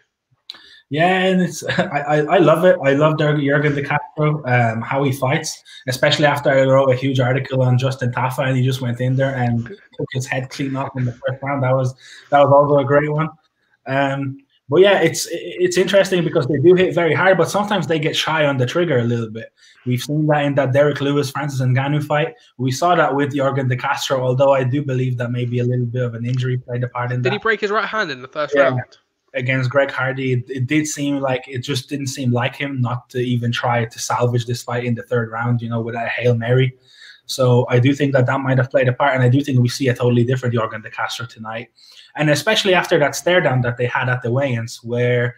Yeah, and I love it. I love Jorgen De Castro, how he fights, especially after I wrote a huge article on Justin Tafa, and he just went in there and took his head clean off in the first round. That was also a great one. But yeah, it's interesting because they do hit very hard, but sometimes they get shy on the trigger a little bit. We've seen that in that Derek Lewis Francis Ngannou fight. We saw that with Jorgen De Castro, although I do believe that maybe a little bit of an injury played a part in that. Did he break his right hand in the first round? Against Greg Hardy, it did seem like it just didn't seem like him not to even try to salvage this fight in the third round, with a Hail Mary. So I do think that might have played a part, and I do think we see a totally different Jorgen De Castro tonight. And especially after that stare down that they had at the weigh-ins, where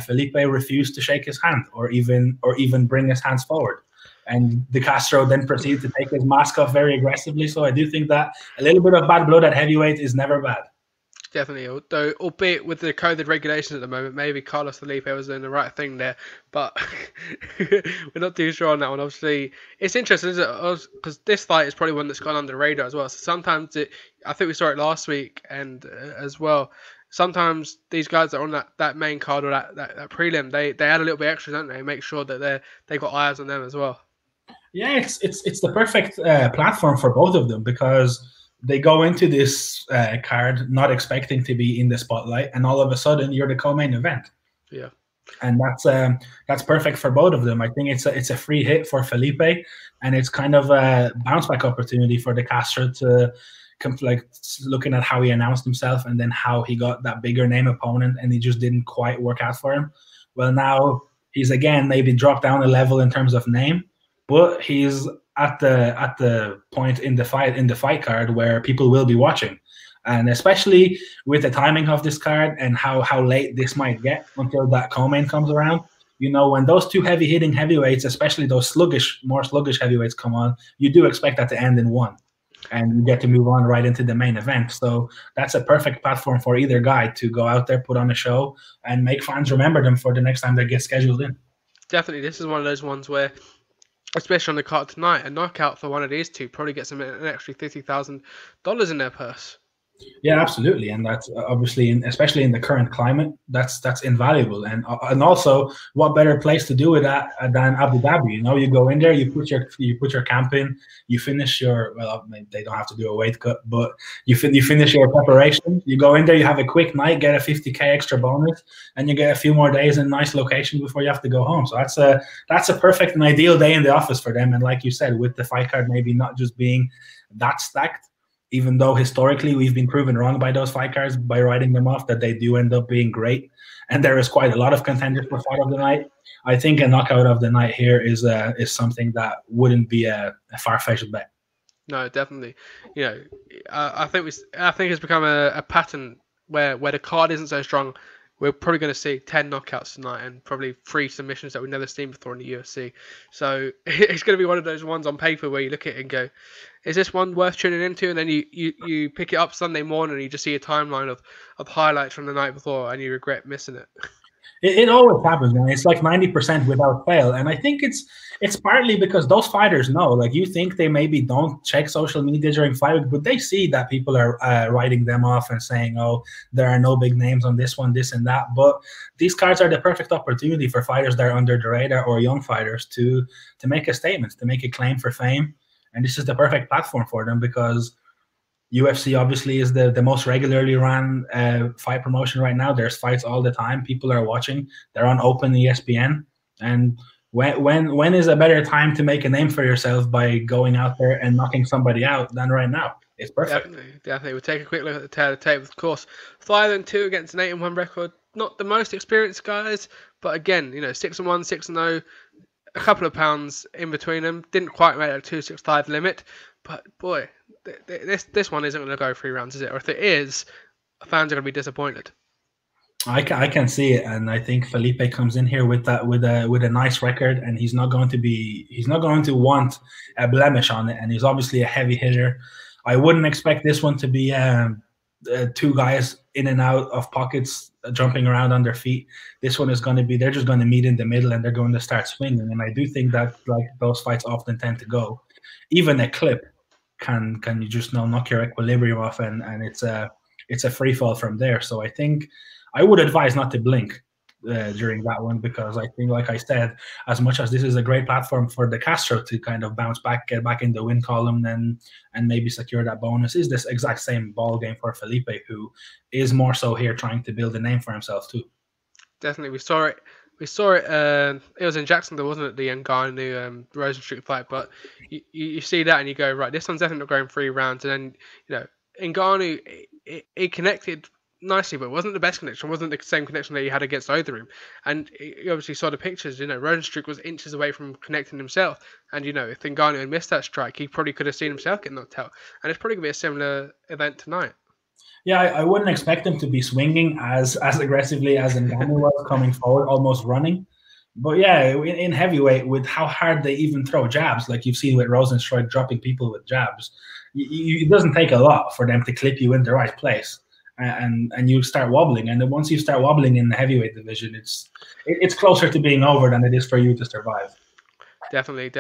Felipe refused to shake his hand or even bring his hands forward. And De Castro then proceeded to take his mask off very aggressively. So I do think that a little bit of bad blood at heavyweight is never bad. Definitely, although albeit with the COVID regulations at the moment, maybe Carlos Felipe was doing the right thing there, but we're not too sure on that one. Obviously, it's interesting, isn't it? Because this fight is probably one that's gone under the radar as well. So sometimes I think we saw it last week and as well. Sometimes these guys that are on that main card or that prelim, they add a little bit extra, don't they? Make sure that they got eyes on them as well. Yeah, it's the perfect platform for both of them because they go into this card not expecting to be in the spotlight, and all of a sudden you're the co-main event. Yeah, and that's perfect for both of them. I think it's a free hit for Felipe, and it's kind of a bounce back opportunity for De Castro to like looking at how he announced himself and then how he got that bigger name opponent, and he just didn't quite work out for him. Well, now he's again maybe dropped down a level in terms of name, but he's at the point in the fight card where people will be watching, and especially with the timing of this card and how late this might get until that co-main comes around. When those two heavy hitting heavyweights, especially those more sluggish heavyweights come on, you do expect that to end in one, and you get to move on right into the main event. So that's a perfect platform for either guy to go out there, put on a show, and make fans remember them for the next time they get scheduled in. Definitely, this is one of those ones where, especially on the card tonight, a knockout for one of these two probably gets them an extra $50,000 in their purse. Yeah, absolutely, and that's obviously, especially in the current climate, that's invaluable. And also, what better place to do it at than Abu Dhabi? You go in there, you put your camp in, you finish your they don't have to do a weight cut, but you finish your preparation. You go in there, you have a quick night, get a $50K extra bonus, and you get a few more days in a nice location before you have to go home. So that's a perfect and ideal day in the office for them. And like you said, with the fight card maybe not just being that stacked, even though historically we've been proven wrong by those fight cards by writing them off, that they do end up being great. And there is quite a lot of contenders for fight of the night. I think a knockout of the night here is something that wouldn't be a far-fetched bet. No, definitely. I think it's become a pattern where the card isn't so strong. We're probably going to see 10 knockouts tonight and probably 3 submissions that we've never seen before in the UFC. So it's going to be one of those ones on paper where you look at it and go, is this one worth tuning into? And then you pick it up Sunday morning and you just see a timeline of highlights from the night before and you regret missing it. It always happens, man. It's like 90% without fail. And I think it's partly because those fighters know, like you think they maybe don't check social media during fight week, but they see that people are writing them off and saying, oh, there are no big names on this one, this and that. But these cards are the perfect opportunity for fighters that are under the radar or young fighters to make a statement, to make a claim for fame. And this is the perfect platform for them because UFC obviously is the most regularly run fight promotion right now. There's fights all the time. People are watching. They're on open ESPN. And when is a better time to make a name for yourself by going out there and knocking somebody out than right now? It's perfect. Definitely. We'll take a quick look at the tail of the tape, of course. Fight Island 2 against an 8-1 record. Not the most experienced guys, but again, 6-1, 6-0. A couple of pounds in between them. Didn't quite make that 265 limit. But boy, this one isn't going to go 3 rounds, is it? Or if it is, fans are going to be disappointed. I can see it, and I think Felipe comes in here with a nice record, and he's not going to want a blemish on it, and he's obviously a heavy hitter. I wouldn't expect this one to be 2 guys in and out of pockets, jumping around on their feet. This one is going to be, they're just going to meet in the middle and they're going to start swinging. And I do think that like those fights often tend to go. Even a clip can you just knock your equilibrium off, and it's a free fall from there. So I think I would advise not to blink during that one, because I think, like I said, as much as this is a great platform for De Castro to kind of bounce back, get back in the win column, and maybe secure that bonus, is this exact same ball game for Felipe, who is more so here trying to build a name for himself too. Definitely, we saw it. It was in Jacksonville, wasn't it? The Ngannou Rosenstruck fight, but you see that and you go, right, this one's definitely not going 3 rounds. And then Ngannou, it connected nicely, but it wasn't the best connection. It wasn't the same connection that he had against Overeem. And you obviously saw the pictures. Rosenstruck was inches away from connecting himself. And if Ngannou had missed that strike, he probably could have seen himself get knocked out. And it's probably gonna be a similar event tonight. Yeah, I wouldn't expect him to be swinging as aggressively as Ngannou was, coming forward, almost running. But yeah, in heavyweight, with how hard they even throw jabs, like you've seen with Rosenstruck dropping people with jabs, it doesn't take a lot for them to clip you in the right place. and you start wobbling. And then once you start wobbling in the heavyweight division, it's closer to being over than it is for you to survive. Definitely.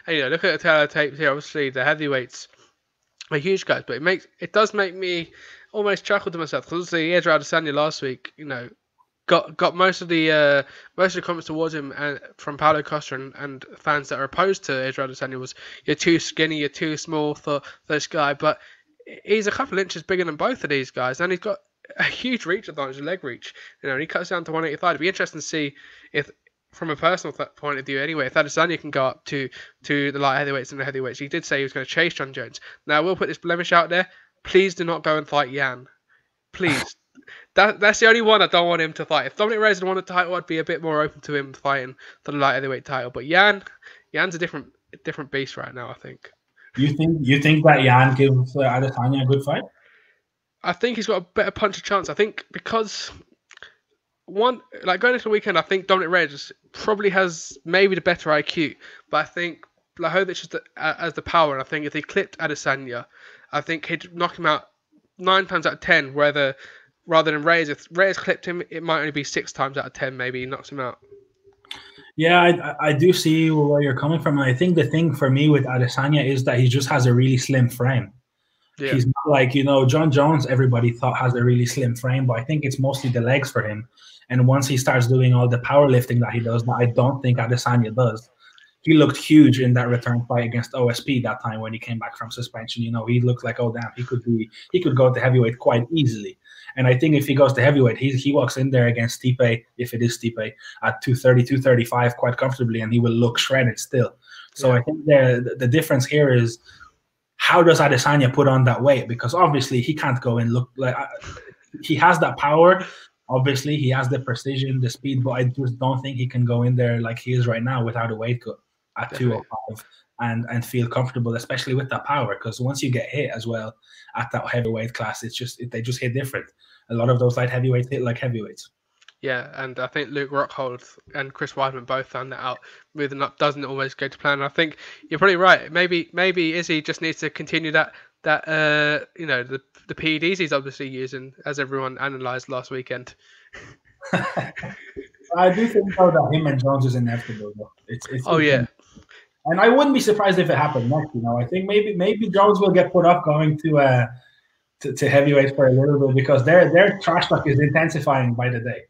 And look at the tail of the tapes here. Obviously, the heavyweights are huge guys, but it does make me almost chuckle to myself because obviously Israel Adesanya last week, got most of the comments towards him and from Paulo Costa and fans that are opposed to Israel Adesanya was, you're too skinny, you're too small for this guy, but he's a couple inches bigger than both of these guys, and he's got a huge reach advantage, leg reach. And he cuts down to 185. It'd be interesting to see if, from a personal point of view anyway, if Adesanya can go up to the light heavyweights and the heavyweights. He did say he was going to chase John Jones. Now, I will put this blemish out there. Please do not go and fight Yan. Please. That's the only one I don't want him to fight. If Dominic Reyes had won the title, I'd be a bit more open to him fighting for the light heavyweight title. But Yan's a different beast right now, I think. You think that Yan gives Adesanya a good fight? I think he's got a better punch chance. I think because going into the weekend, I think Dominic Reyes probably has maybe the better IQ, but I think Blachowicz has the power, and I think if he clipped Adesanya, I think he'd knock him out 9 times out of 10, rather than Reyes. If Reyes clipped him, it might only be 6 times out of 10, maybe he knocks him out. Yeah, I do see where you're coming from. And I think the thing for me with Adesanya is that he just has a really slim frame. Yeah. He's not like, John Jones, everybody thought has a really slim frame, but I think it's mostly the legs for him. And once he starts doing all the powerlifting that he does, that I don't think Adesanya does. He looked huge in that return fight against OSP that time when he came back from suspension. He looked like, oh damn, he could go to heavyweight quite easily. And I think if he goes to heavyweight, he walks in there against Stipe, if it is Stipe, at 230, 235 quite comfortably, and he will look shredded still. So yeah. I think the difference here is, how does Adesanya put on that weight? Because obviously he can't go and look like he has that power. Obviously he has the precision, the speed, but I just don't think he can go in there like he is right now without a weight cut at Definitely. 205 and feel comfortable, especially with that power. Because once you get hit as well at that heavyweight class, they just hit different. A lot of those light heavyweights hit like heavyweights. Yeah, and I think Luke Rockhold and Chris Weidman both found that out. Moving up doesn't always go to plan. And I think you're probably right. Maybe Izzy just needs to continue the PEDs he's obviously using, as everyone analysed last weekend. I do think though that him and Jones is inevitable. Though. Yeah. And I wouldn't be surprised if it happened next. I think maybe Jones will get put off going to heavyweight for a little bit, because their trash talk is intensifying by the day.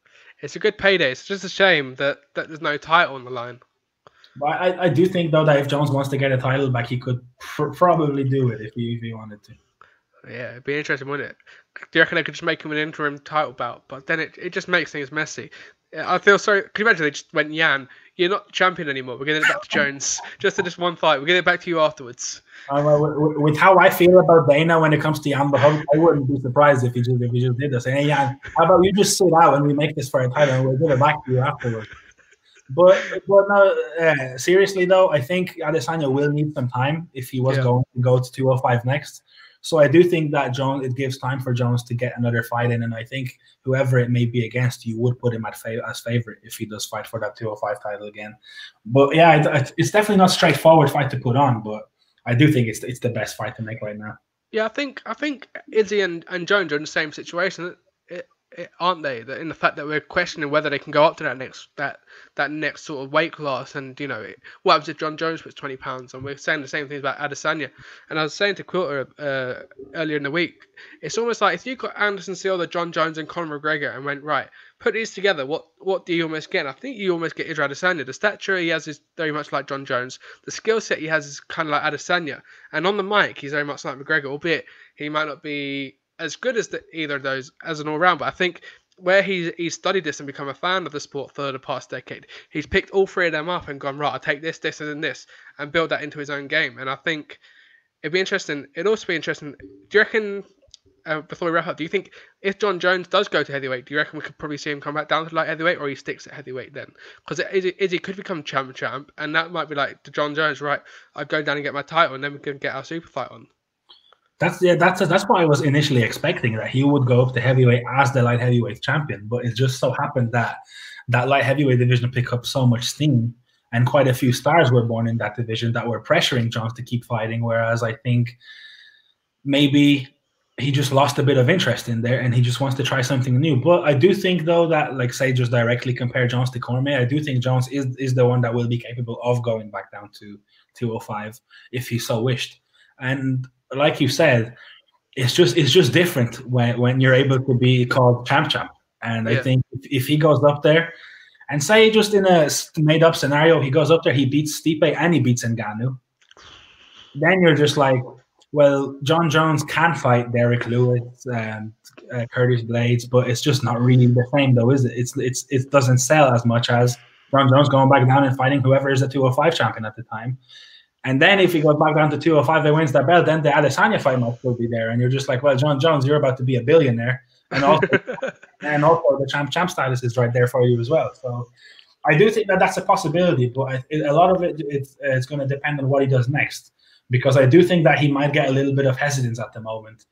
It's a good payday. It's just a shame that there's no title on the line. But I do think though that if Jones wants to get a title back, he could probably do it if he wanted to. Yeah, it'd be interesting, wouldn't it? Do you reckon they could just make him an interim title bout? But then it just makes things messy. I feel sorry. Can you imagine they just went, Yan, you're not champion anymore. We're getting it back to Jones. Just to this one fight. We're getting it back to you afterwards. With how I feel about Dana when it comes to Yan, I wouldn't be surprised if he just did this. Hey, Yan, how about you just sit out and we make this for a title and we'll give it back to you afterwards. But no, seriously though, I think Adesanya will need some time if he was going to go to 205 next. So I do think that it gives time for Jones to get another fight in, and I think whoever it may be against, you would put him as favorite if he does fight for that 205 title again. But yeah, it's definitely not a straightforward fight to put on, but I do think it's the best fight to make right now. Yeah, I think Izzy and Jones are in the same situation, aren't they? In the fact that we're questioning whether they can go up to that next sort of weight class, and what happens if John Jones puts 20 pounds on? We're saying the same things about Adesanya. And I was saying to Quilter earlier in the week, it's almost like if you got Anderson Silva, John Jones, and Conor McGregor and went, right, put these together, what do you almost get? And I think you almost get Israel Adesanya. The stature he has is very much like John Jones. The skill set he has is kind of like Adesanya. And on the mic, he's very much like McGregor, albeit he might not be as good as either of those as an all-round, but I think where he's studied this and become a fan of the sport for the past decade, he's picked all three of them up and gone, right, I'll take this, and this, and build that into his own game. And I think it'd be interesting. It'd also be interesting. Do you reckon, before we wrap up, do you think if John Jones does go to heavyweight, do you reckon we could probably see him come back down to light heavyweight, or he sticks at heavyweight then? Because Izzy could become champ, and that might be like to John Jones, right, I'd go down and get my title, and then we can get our super fight on. That's what I was initially expecting, that he would go up to heavyweight as the light heavyweight champion. But it just so happened that light heavyweight division picked up so much steam, and quite a few stars were born in that division that were pressuring Jones to keep fighting. Whereas I think maybe he just lost a bit of interest in there, and he just wants to try something new. But I do think, though, that, like, say, just directly compare Jones to Cormier, I do think Jones is the one that will be capable of going back down to 205 if he so wished. And like you said, it's just different when you're able to be called champ. And I think if he goes up there, and say just in a made-up scenario, he goes up there, he beats Stipe and he beats Ngannou, then you're just like, well, John Jones can fight Derek Lewis and Curtis Blades, but it's just not really the same, though, is it? It doesn't sell as much as John Jones going back down and fighting whoever is the 205 champion at the time. And then if he goes back down to 205 and wins that belt, then the Adesanya fight might still be there. And you're just like, well, John Jones, you're about to be a billionaire. And also, the champ status is right there for you as well. So I do think that that's a possibility, but a lot of it's going to depend on what he does next. Because I do think that he might get a little bit of hesitance at the moment,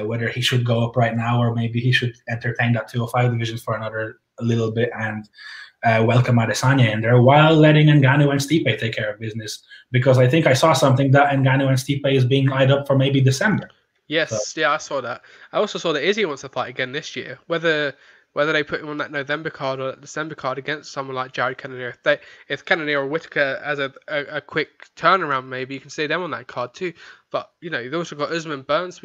whether he should go up right now or maybe he should entertain that 205 division for a little bit and welcome Adesanya in there while letting Ngannou and Stipe take care of business. Because I think I saw something that Ngannou and Stipe is being lined up for maybe December. Yes, yeah, I saw that. I also saw that Izzy wants to fight again this year. Whether they put him on that November card or that December card against someone like Jared Cannonier. If Cannonier or Whittaker has a quick turnaround, maybe you can see them on that card too. But, you've also got Usman Burns,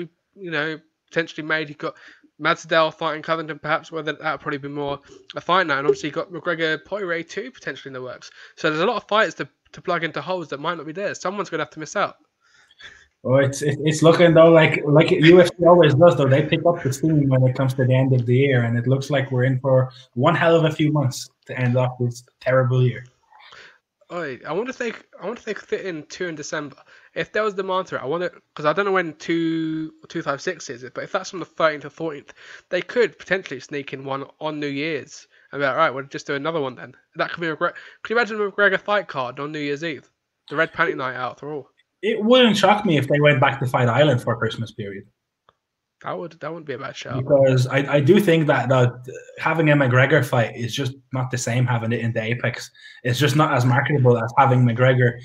potentially made. You've got Masvidal fighting Covington, perhaps, whether that would probably be more a fight now. And obviously you've got McGregor Poirier too, potentially in the works. So there's a lot of fights to plug into holes that might not be there. Someone's going to have to miss out. Well, it's looking, though, like UFC always does, though. They pick up the steam when it comes to the end of the year, and it looks like we're in for one hell of a few months to end off this terrible year. I wonder if they could fit in 2 in December. If there was demand for it, I wonder, because I don't know when 256 is, but if that's from the 13th to 14th, they could potentially sneak in one on New Year's and be like, all right, we'll just do another one then. That could be could you imagine a McGregor fight card on New Year's Eve? The Red Panty Night out for all. It wouldn't shock me if they went back to Fight Island for Christmas period. That wouldn't be a bad shout. Because I do think that having a McGregor fight is just not the same having it in the Apex. It's just not as marketable as having McGregor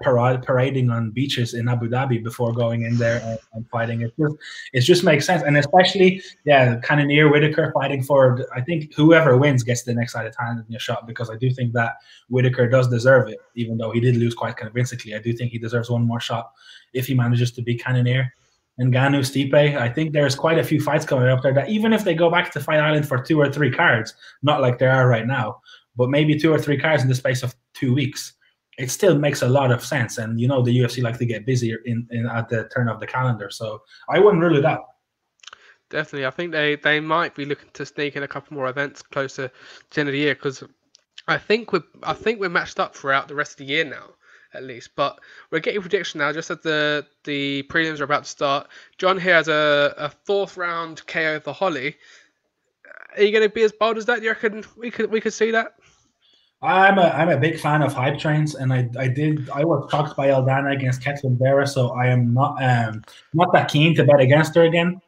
parading on beaches in Abu Dhabi before going in there and fighting. It just makes sense. And especially, Cannonier, Whittaker fighting for, I think whoever wins gets the next Adesanya shot, because I do think that Whittaker does deserve it, even though he did lose quite convincingly. I do think he deserves one more shot if he manages to beat Cannonier. And Ngannou, Stipe, I think there's quite a few fights coming up there that even if they go back to Fight Island for 2 or 3 cards, not like there are right now, but maybe 2 or 3 cards in the space of 2 weeks, it still makes a lot of sense. And the UFC like to get busier in at the turn of the calendar, so I wouldn't rule it out. Definitely, I think they might be looking to sneak in a couple more events closer to the end of the year, because I think we're matched up throughout the rest of the year now, at least. But we're getting prediction now, just as the prelims are about to start. John here has a 4th round KO for Holly. Are you going to be as bold as that? Do you reckon we could see that? I'm a big fan of hype trains, and I was shocked by Aldana against Ketlin Vera, so I am not that keen to bet against her again.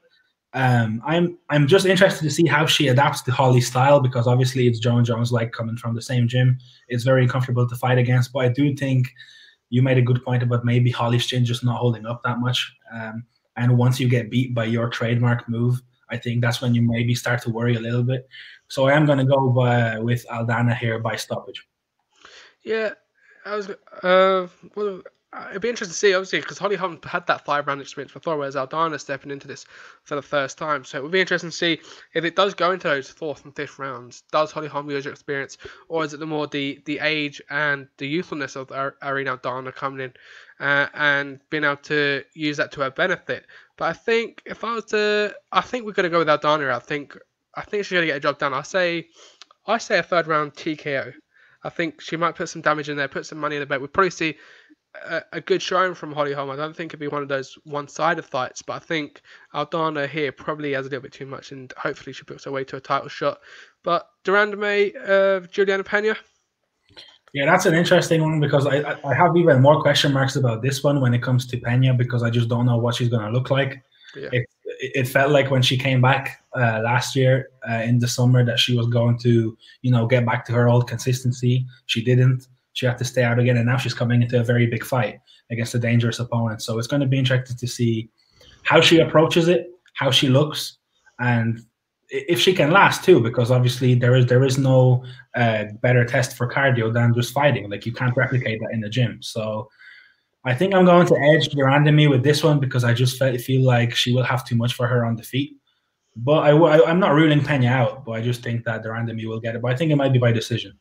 I'm just interested to see how she adapts to Holly's style, because obviously it's John Jones, like, coming from the same gym. It's very uncomfortable to fight against, but I do think you made a good point about maybe Holly's chin just not holding up that much. And once you get beat by your trademark move, I think that's when you maybe start to worry a little bit. So I am going to go with Aldana here by stoppage. Yeah, it'd be interesting to see, obviously, because Holly Holm had that 5-round experience before, whereas Aldana stepping into this for the first time. So it would be interesting to see if it does go into those 4th and 5th rounds. Does Holly Holm use her experience, or is it the age and the youthfulness of Irene Aldana coming in and being able to use that to her benefit? But I think we're going to go with Aldana. I think she's going to get a job done. I say a 3rd round TKO. I think she might put some damage in there, put some money in the bet. We'll probably see a good showing from Holly Holm. I don't think it'd be one of those one-sided fights, but I think Aldana here probably has a little bit too much, and hopefully she puts her way to a title shot. But de Randamie, Juliana Pena? Yeah, that's an interesting one, because I have even more question marks about this one when it comes to Pena, because I just don't know what she's going to look like. Yeah. It felt like when she came back last year in the summer that she was going to, get back to her old consistency. She didn't. She had to stay out again, and now she's coming into a very big fight against a dangerous opponent. So it's going to be interesting to see how she approaches it, how she looks, and if she can last too, because obviously there is no better test for cardio than just fighting. Like, you can't replicate that in the gym. So I think I'm going to edge Durandamy with this one because I just feel like she will have too much for her on the feet. But I'm not ruling Pena out, but I just think that Durandamy will get it. But I think it might be by decision.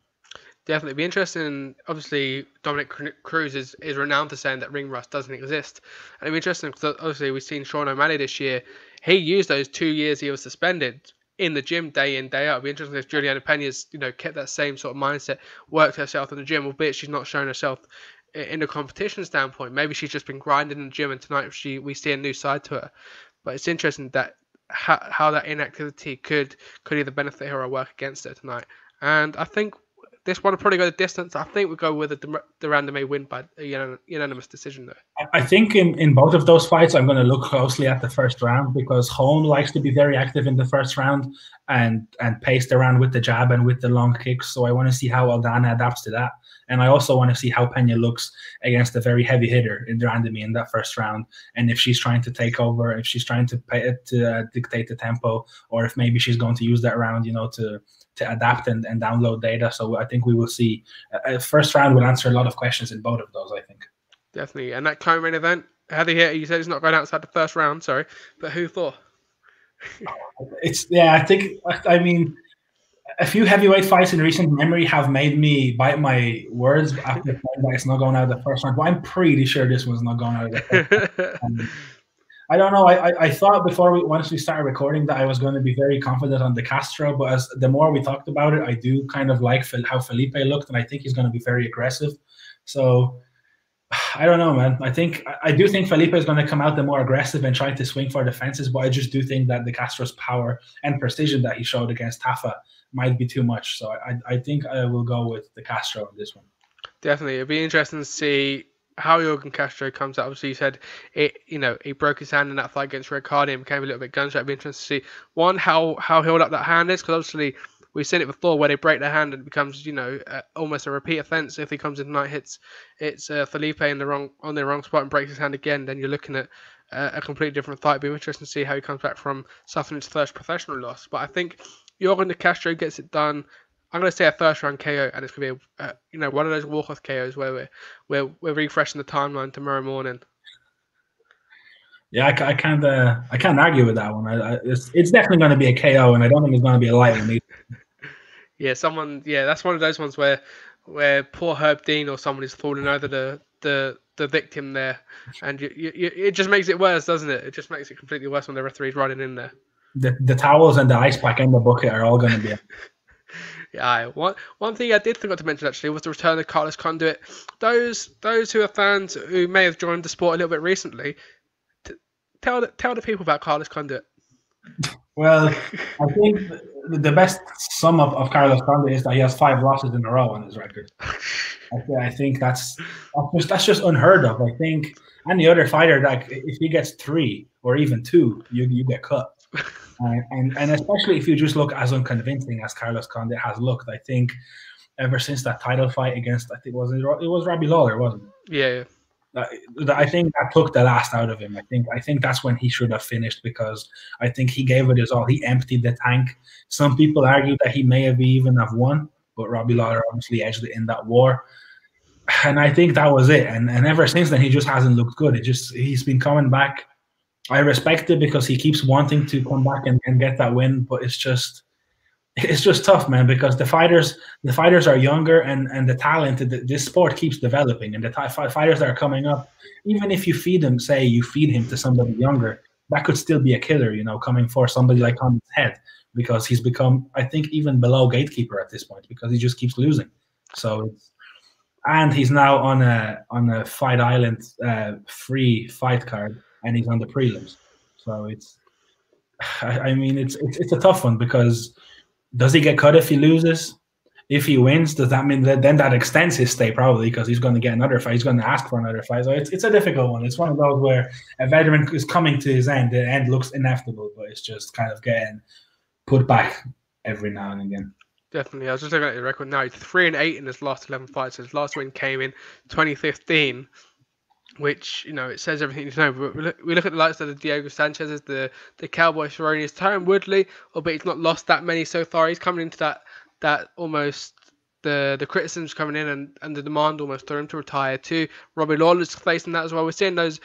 Definitely be interesting. Obviously, Dominic Cruz is renowned for saying that ring rust doesn't exist, and it'd be interesting because obviously we've seen Sean O'Malley this year. He used those 2 years he was suspended in the gym day in day out. It'd be interesting if Juliana Pena's kept that same sort of mindset, worked herself in the gym, albeit she's not shown herself in a competition standpoint. Maybe she's just been grinding in the gym, and tonight we see a new side to her. But it's interesting that how that inactivity could either benefit her or work against her tonight. And I think this one will probably go the distance. I think we'll go with the Durandamy win by a unanimous decision, though. I think in both of those fights, I'm going to look closely at the first round because Holm likes to be very active in the first round and pace around with the jab and with the long kicks. So I want to see how Aldana adapts to that. And I also want to see how Pena looks against a very heavy hitter in Durandamy in that first round. And if she's trying to take over, if she's trying to dictate the tempo, or if maybe she's going to use that round, to adapt and download data. So I think we will see. First round will answer a lot of questions in both of those, I think. Definitely. And that co-main event, Heather here, you said it's not going outside the first round, sorry. But who for? I mean, a few heavyweight fights in recent memory have made me bite my words after saying that it's not going out of the first round. But I'm pretty sure this one's not going out of the first round. I don't know. I thought once we started recording that I was going to be very confident on De Castro, but the more we talked about it, I do kind of like how Felipe looked, and I think he's going to be very aggressive. So I don't know, man. I do think Felipe is going to come out the more aggressive and try to swing for the fences, but I just do think that De Castro's power and precision that he showed against Tafa might be too much. So I think I will go with De Castro on this one. Definitely. It'll be interesting to see how Jorgen Castro comes out. Obviously, you said he broke his hand in that fight against Riccardi and became a little bit gunshot. It'll be interesting to see how healed up that hand is, because obviously we've seen it before where they break their hand and it becomes almost a repeat offense. If he comes in tonight, hits Felipe on the wrong spot and breaks his hand again, then you're looking at a completely different fight. It'll be interesting to see how he comes back from suffering his first professional loss. But I think Jorgen Castro gets it done. I'm going to say a first round KO, and it's going to be one of those walk-off KOs where we're refreshing the timeline tomorrow morning. Yeah, I can't argue with that one. It's definitely going to be a KO, and I don't think it's going to be a light one either. That's one of those ones where poor Herb Dean or someone is falling over the victim there, and it just makes it worse, doesn't it? It just makes it completely worse when the referee's running in there. The towels and the ice pack and the bucket are all going to be. Yeah, one thing I did forget to mention actually was the return of Carlos Conduit. Those who are fans who may have joined the sport a little bit recently, tell the people about Carlos Conduit. Well, I think the best sum up of Carlos Conduit is that he has 5 losses in a row on his record. I think that's just unheard of. I think any other fighter, that if he gets 3 or even 2, you get cut. And especially if you just look as unconvincing as Carlos Conduit has looked, I think ever since that title fight against, I think it was Robbie Lawler, wasn't it? Yeah. I think that took the last out of him. I think that's when he should have finished, because I think he gave it his all. He emptied the tank. Some people argue that he may have even have won, but Robbie Lawler obviously edged it in that war. And I think that was it. And ever since then, he just hasn't looked good. He's been coming back. I respect it because he keeps wanting to come back and get that win, but it's just tough, man, because the fighters are younger and the talent, this sport keeps developing, and the fighters that are coming up, even if you feed him to somebody younger, that could still be a killer, coming for somebody like on his head, because he's become, I think, even below gatekeeper at this point, because he just keeps losing. And he's now on a Fight Island free fight card, and he's on the prelims. So it's a tough one, because does he get cut if he loses? If he wins, does that mean that then that extends his stay? Probably, because he's going to get another fight. He's going to ask for another fight. So it's a difficult one. It's one of those where a veteran is coming to his end. The end looks inevitable, but it's just kind of getting put back every now and again. Definitely. I was just looking at the record now. He's 3-8 in his last 11 fights. His last win came in 2015. which, you know, it says everything you know. But we look at the likes of the Diego Sanchez's, the Cowboy Cerrone's, Tyron Woodley, albeit he's not lost that many so far. He's coming into that almost the criticisms coming in and the demand almost for him to retire too. Robbie Lawler's facing that as well. We're seeing those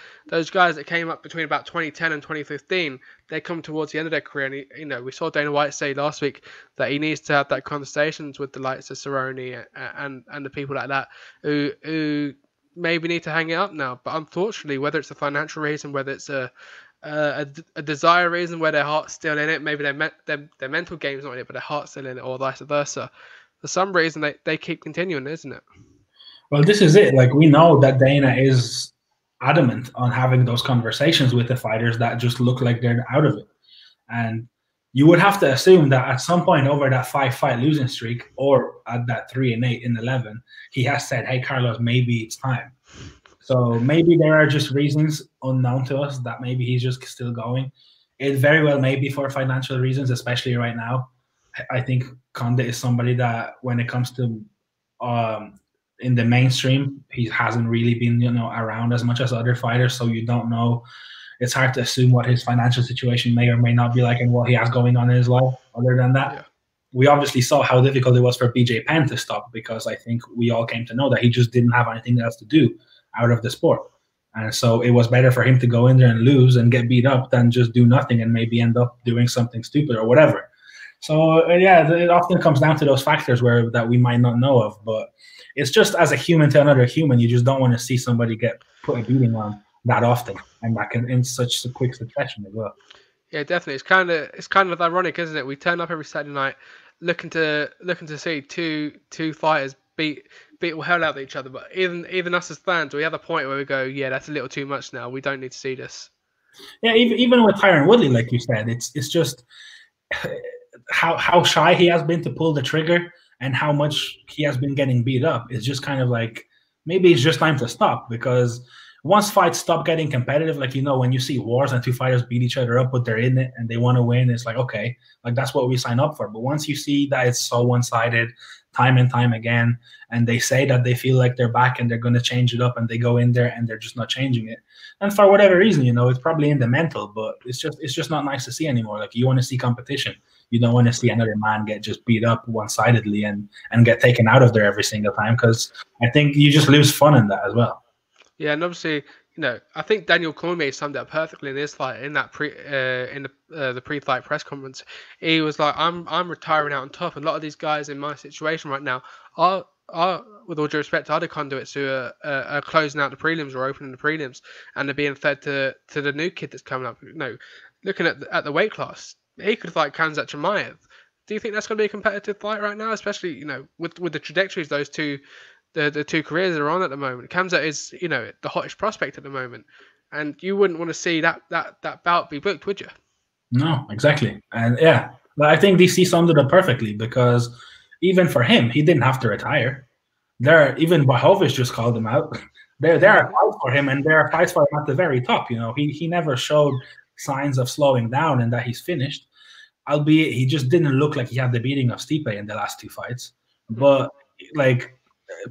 guys that came up between about 2010 and 2015. They come towards the end of their career, and you know, we saw Dana White say last week that he needs to have that conversations with the likes of Cerrone and the people like that who maybe need to hang it up now. But unfortunately, whether it's a financial reason, whether it's a desire reason where their heart's still in it, maybe their mental game's not in it, but their heart's still in it, or vice versa. For some reason, they keep continuing, isn't it? Well, this is it. Like, we know that Dana is adamant on having those conversations with the fighters that just look like they're out of it. And you would have to assume that at some point over that 5-fight losing streak, or at that 3-8 in 11, he has said, "Hey, Carlos, maybe it's time." So maybe there are just reasons unknown to us that maybe he's just still going. It very well may be for financial reasons, especially right now. I think Condit is somebody that, when it comes to in the mainstream, he hasn't really been, you know, around as much as other fighters, so you don't know. It's hard to assume what his financial situation may or may not be like and what he has going on in his life. Other than that, we obviously saw how difficult it was for BJ Penn to stop, because I think we all came to know that he just didn't have anything else to do out of the sport. And so it was better for him to go in there and lose and get beat up than just do nothing and maybe end up doing something stupid or whatever. So yeah, it often comes down to those factors that we might not know of. But it's just, as a human to another human, you just don't want to see somebody get put a beating on that often, and that can in such a quick succession as well. Yeah, definitely. It's kind of ironic, isn't it? We turn up every Saturday night looking to see two fighters beat all hell out of each other. But even us as fans, we have a point where we go, yeah, that's a little too much now. We don't need to see this. Yeah, even with Tyron Woodley, like you said, it's just how shy he has been to pull the trigger and how much he has been getting beat up. It's just kind of like, maybe it's just time to stop, because once fights stop getting competitive, like, you know, when you see wars and two fighters beat each other up, but they're in it and they want to win, it's like, okay, like, that's what we sign up for. But once you see that it's so one-sided time and time again, and they say that they feel like they're back and they're going to change it up, and they go in there and they're just not changing it, and for whatever reason, you know, it's probably in the mental, but it's just not nice to see anymore. Like, you want to see competition. You don't want to see another man get just beat up one-sidedly and get taken out of there every single time, because I think you just lose fun in that as well. Yeah, and obviously, you know, I think Daniel Cormier summed it up perfectly in this fight, in that the pre-fight press conference. He was like, "I'm retiring out on top. A lot of these guys in my situation right now are with all due respect, are the conduits who are closing out the prelims or opening the prelims, and they're being fed to the new kid that's coming up. You know, looking at the weight class, he could fight Khamzat Chimaev. Do you think that's going to be a competitive fight right now, especially, you know, with the trajectories those two the two careers are on at the moment? Khamzat is, you know, the hottest prospect at the moment, and you wouldn't want to see that bout be booked, would you? No, exactly. And yeah, I think DC summed it up perfectly, because even for him, he didn't have to retire. Even Blachowicz just called him out. There are fights for him, and there are fights for him at the very top. You know, he never showed signs of slowing down and that he's finished. Albeit he just didn't look like he had the beating of Stipe in the last two fights. But like,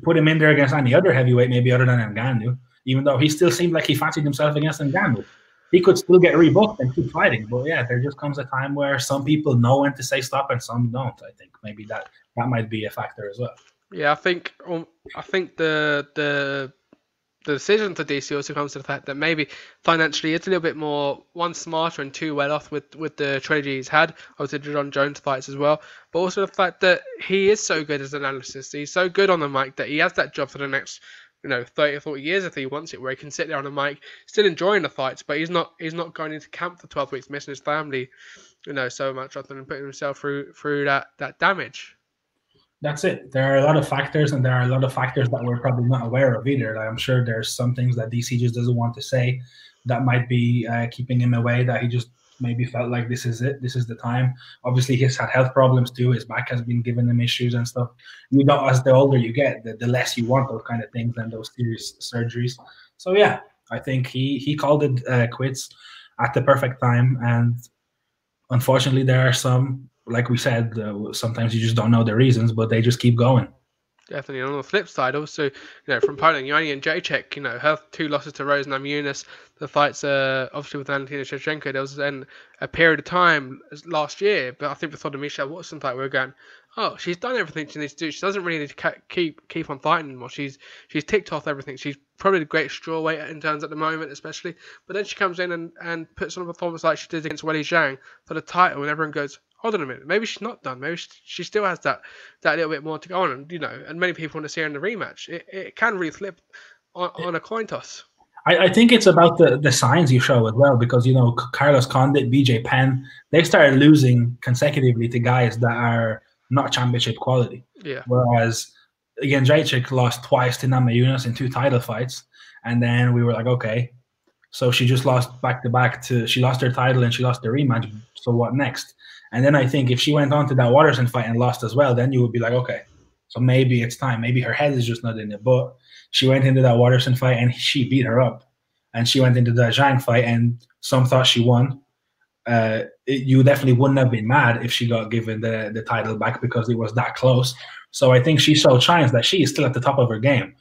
put him in there against any other heavyweight, maybe other than Ngannou, even though he still seemed like he fancied himself against Ngannou. He could still get rebooked and keep fighting. But yeah, there just comes a time where some people know when to say stop and some don't. I think maybe that might be a factor as well. Yeah, I think the decision for DC also comes to the fact that maybe financially it's a little bit more, one, smarter, and two, well off with the trilogy he's had. Obviously, the John Jones fights as well, but also the fact that he is so good as an analyst. He's so good on the mic that he has that job for the next, you know, 30 or 40 years if he wants it, where he can sit there on the mic, still enjoying the fights, but he's not going into camp for 12 weeks, missing his family, you know, so much rather than putting himself through that damage. That's it. There are a lot of factors, and there are a lot of factors that we're probably not aware of either. Like, I'm sure there's some things that DC just doesn't want to say that might be keeping him away, that he just maybe felt like this is it, this is the time. Obviously, he's had health problems too. His back has been giving him issues and stuff. You know, as the older you get, the less you want those kind of things and those serious surgeries. So yeah, I think he called it quits at the perfect time. And unfortunately, there are some, like we said, sometimes you just don't know the reasons, but they just keep going. Definitely. And on the flip side, also, from Poland, Joanna Jędrzejczyk, her 2 losses to Rose Namajunas, the fights, obviously with Valentina Shevchenko, there was then a period of time last year, but I think we thought of Michelle Watson fight, we were going, oh, she's done everything she needs to do. She doesn't really need to keep on fighting anymore. She's ticked off everything. She's probably the greatest strawweight in terms at the moment, especially. But then she comes in and puts on a performance like she did against Weili Zhang for the title, and everyone goes, hold on a minute, maybe she's not done. Maybe she still has that little bit more to go on. And, and many people want to see her in the rematch. It can really flip on a coin toss. I think it's about the signs you show as well, because, Carlos Condit, BJ Penn, they started losing consecutively to guys that are not championship quality. Yeah. Whereas, again, Jędrzejczyk lost twice to Namajunas in 2 title fights. And then we were like, okay. So she just lost back-to-back she lost her title and she lost the rematch. So what next? And then I think if she went on to that Watterson fight and lost as well, then you would be like, okay, so maybe it's time. Maybe her head is just not in it. But she went into that Watterson fight and she beat her up. And she went into the Zhang fight and some thought she won. You definitely wouldn't have been mad if she got given the title back because it was that close. So I think she showed signs that she is still at the top of her game.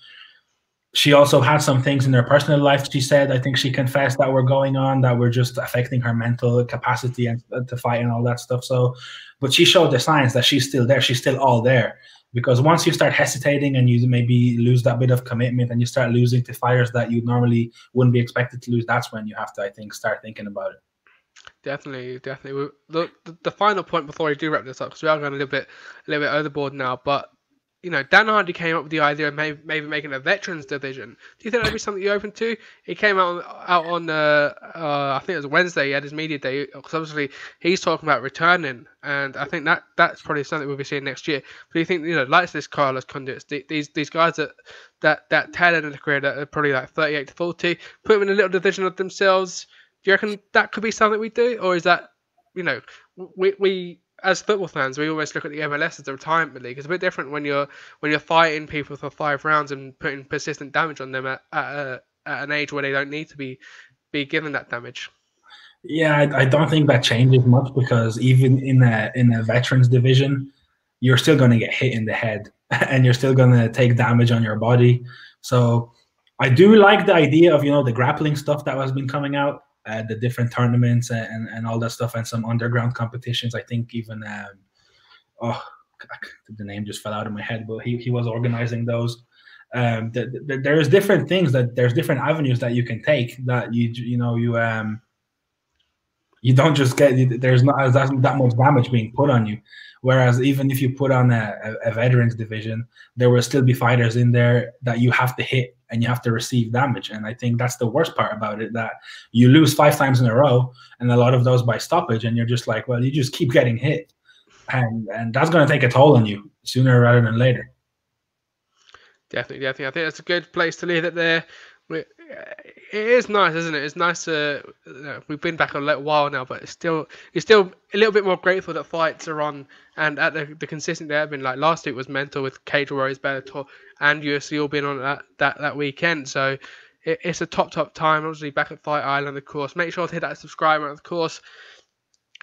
She also had some things in her personal life, she said, I think she confessed, that were going on that were just affecting her mental capacity and to fight and all that stuff. So, but she showed the signs that she's still there. She's still all there. Because once you start hesitating and you maybe lose that bit of commitment and you start losing to fighters that you normally wouldn't be expected to lose, that's when you have to, I think, start thinking about it. Definitely. The final point before we do wrap this up, because we are going a little bit overboard now, but Dan Hardy came up with the idea of maybe making a veterans division. Do you think that'd be something you're open to? He came out on I think it was Wednesday. He had his media day, because obviously he's talking about returning, and I think that's probably something we'll be seeing next year. But do you think like this Carlos Condit, these guys that tail end of the career that are probably like 38 to 40, put them in a little division of themselves? Do you reckon that could be something we do, or is that we as football fans, we always look at the MLS as a retirement league. It's a bit different when you're fighting people for 5 rounds and putting persistent damage on them at an age where they don't need to be given that damage. Yeah, I don't think that changes much, because even in a veterans division, you're still going to get hit in the head and you're still going to take damage on your body. So I do like the idea of the grappling stuff that has been coming out. The different tournaments and all that stuff, and some underground competitions. I think even the name just fell out of my head, but he was organizing those. There's different things there's different avenues that you can take that you don't just get. There's not that much damage being put on you. Whereas even if you put on a veterans division, there will still be fighters in there that you have to hit and you have to receive damage. And I think that's the worst part about it, that you lose 5 times in a row, and a lot of those by stoppage, and you're just like, well, you just keep getting hit. And that's going to take a toll on you sooner rather than later. Definitely. I think that's a good place to leave it there. It is nice, isn't it? It's nice to we've been back a little while now, but it's still a little bit more grateful that fights are on, and at the consistent they have been. Like last week was mental with Cage Warriors, Bellator, and UFC all being on that weekend. So it's a top time. Obviously back at Fight Island, of course. Make sure to hit that subscribe button, of course.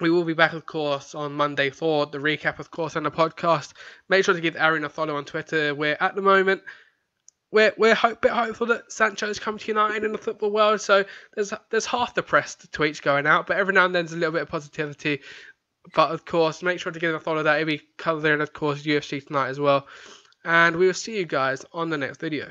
We will be back, of course, on Monday for the recap, of course, and the podcast. Make sure to give Irene a follow on Twitter, where at the moment we're a bit hopeful that Sancho's come to United in the football world. So there's half the press tweets going out, but every now and then there's a little bit of positivity. But of course, make sure to give him a follow. That he'll be covering, of course, UFC tonight as well. And we will see you guys on the next video.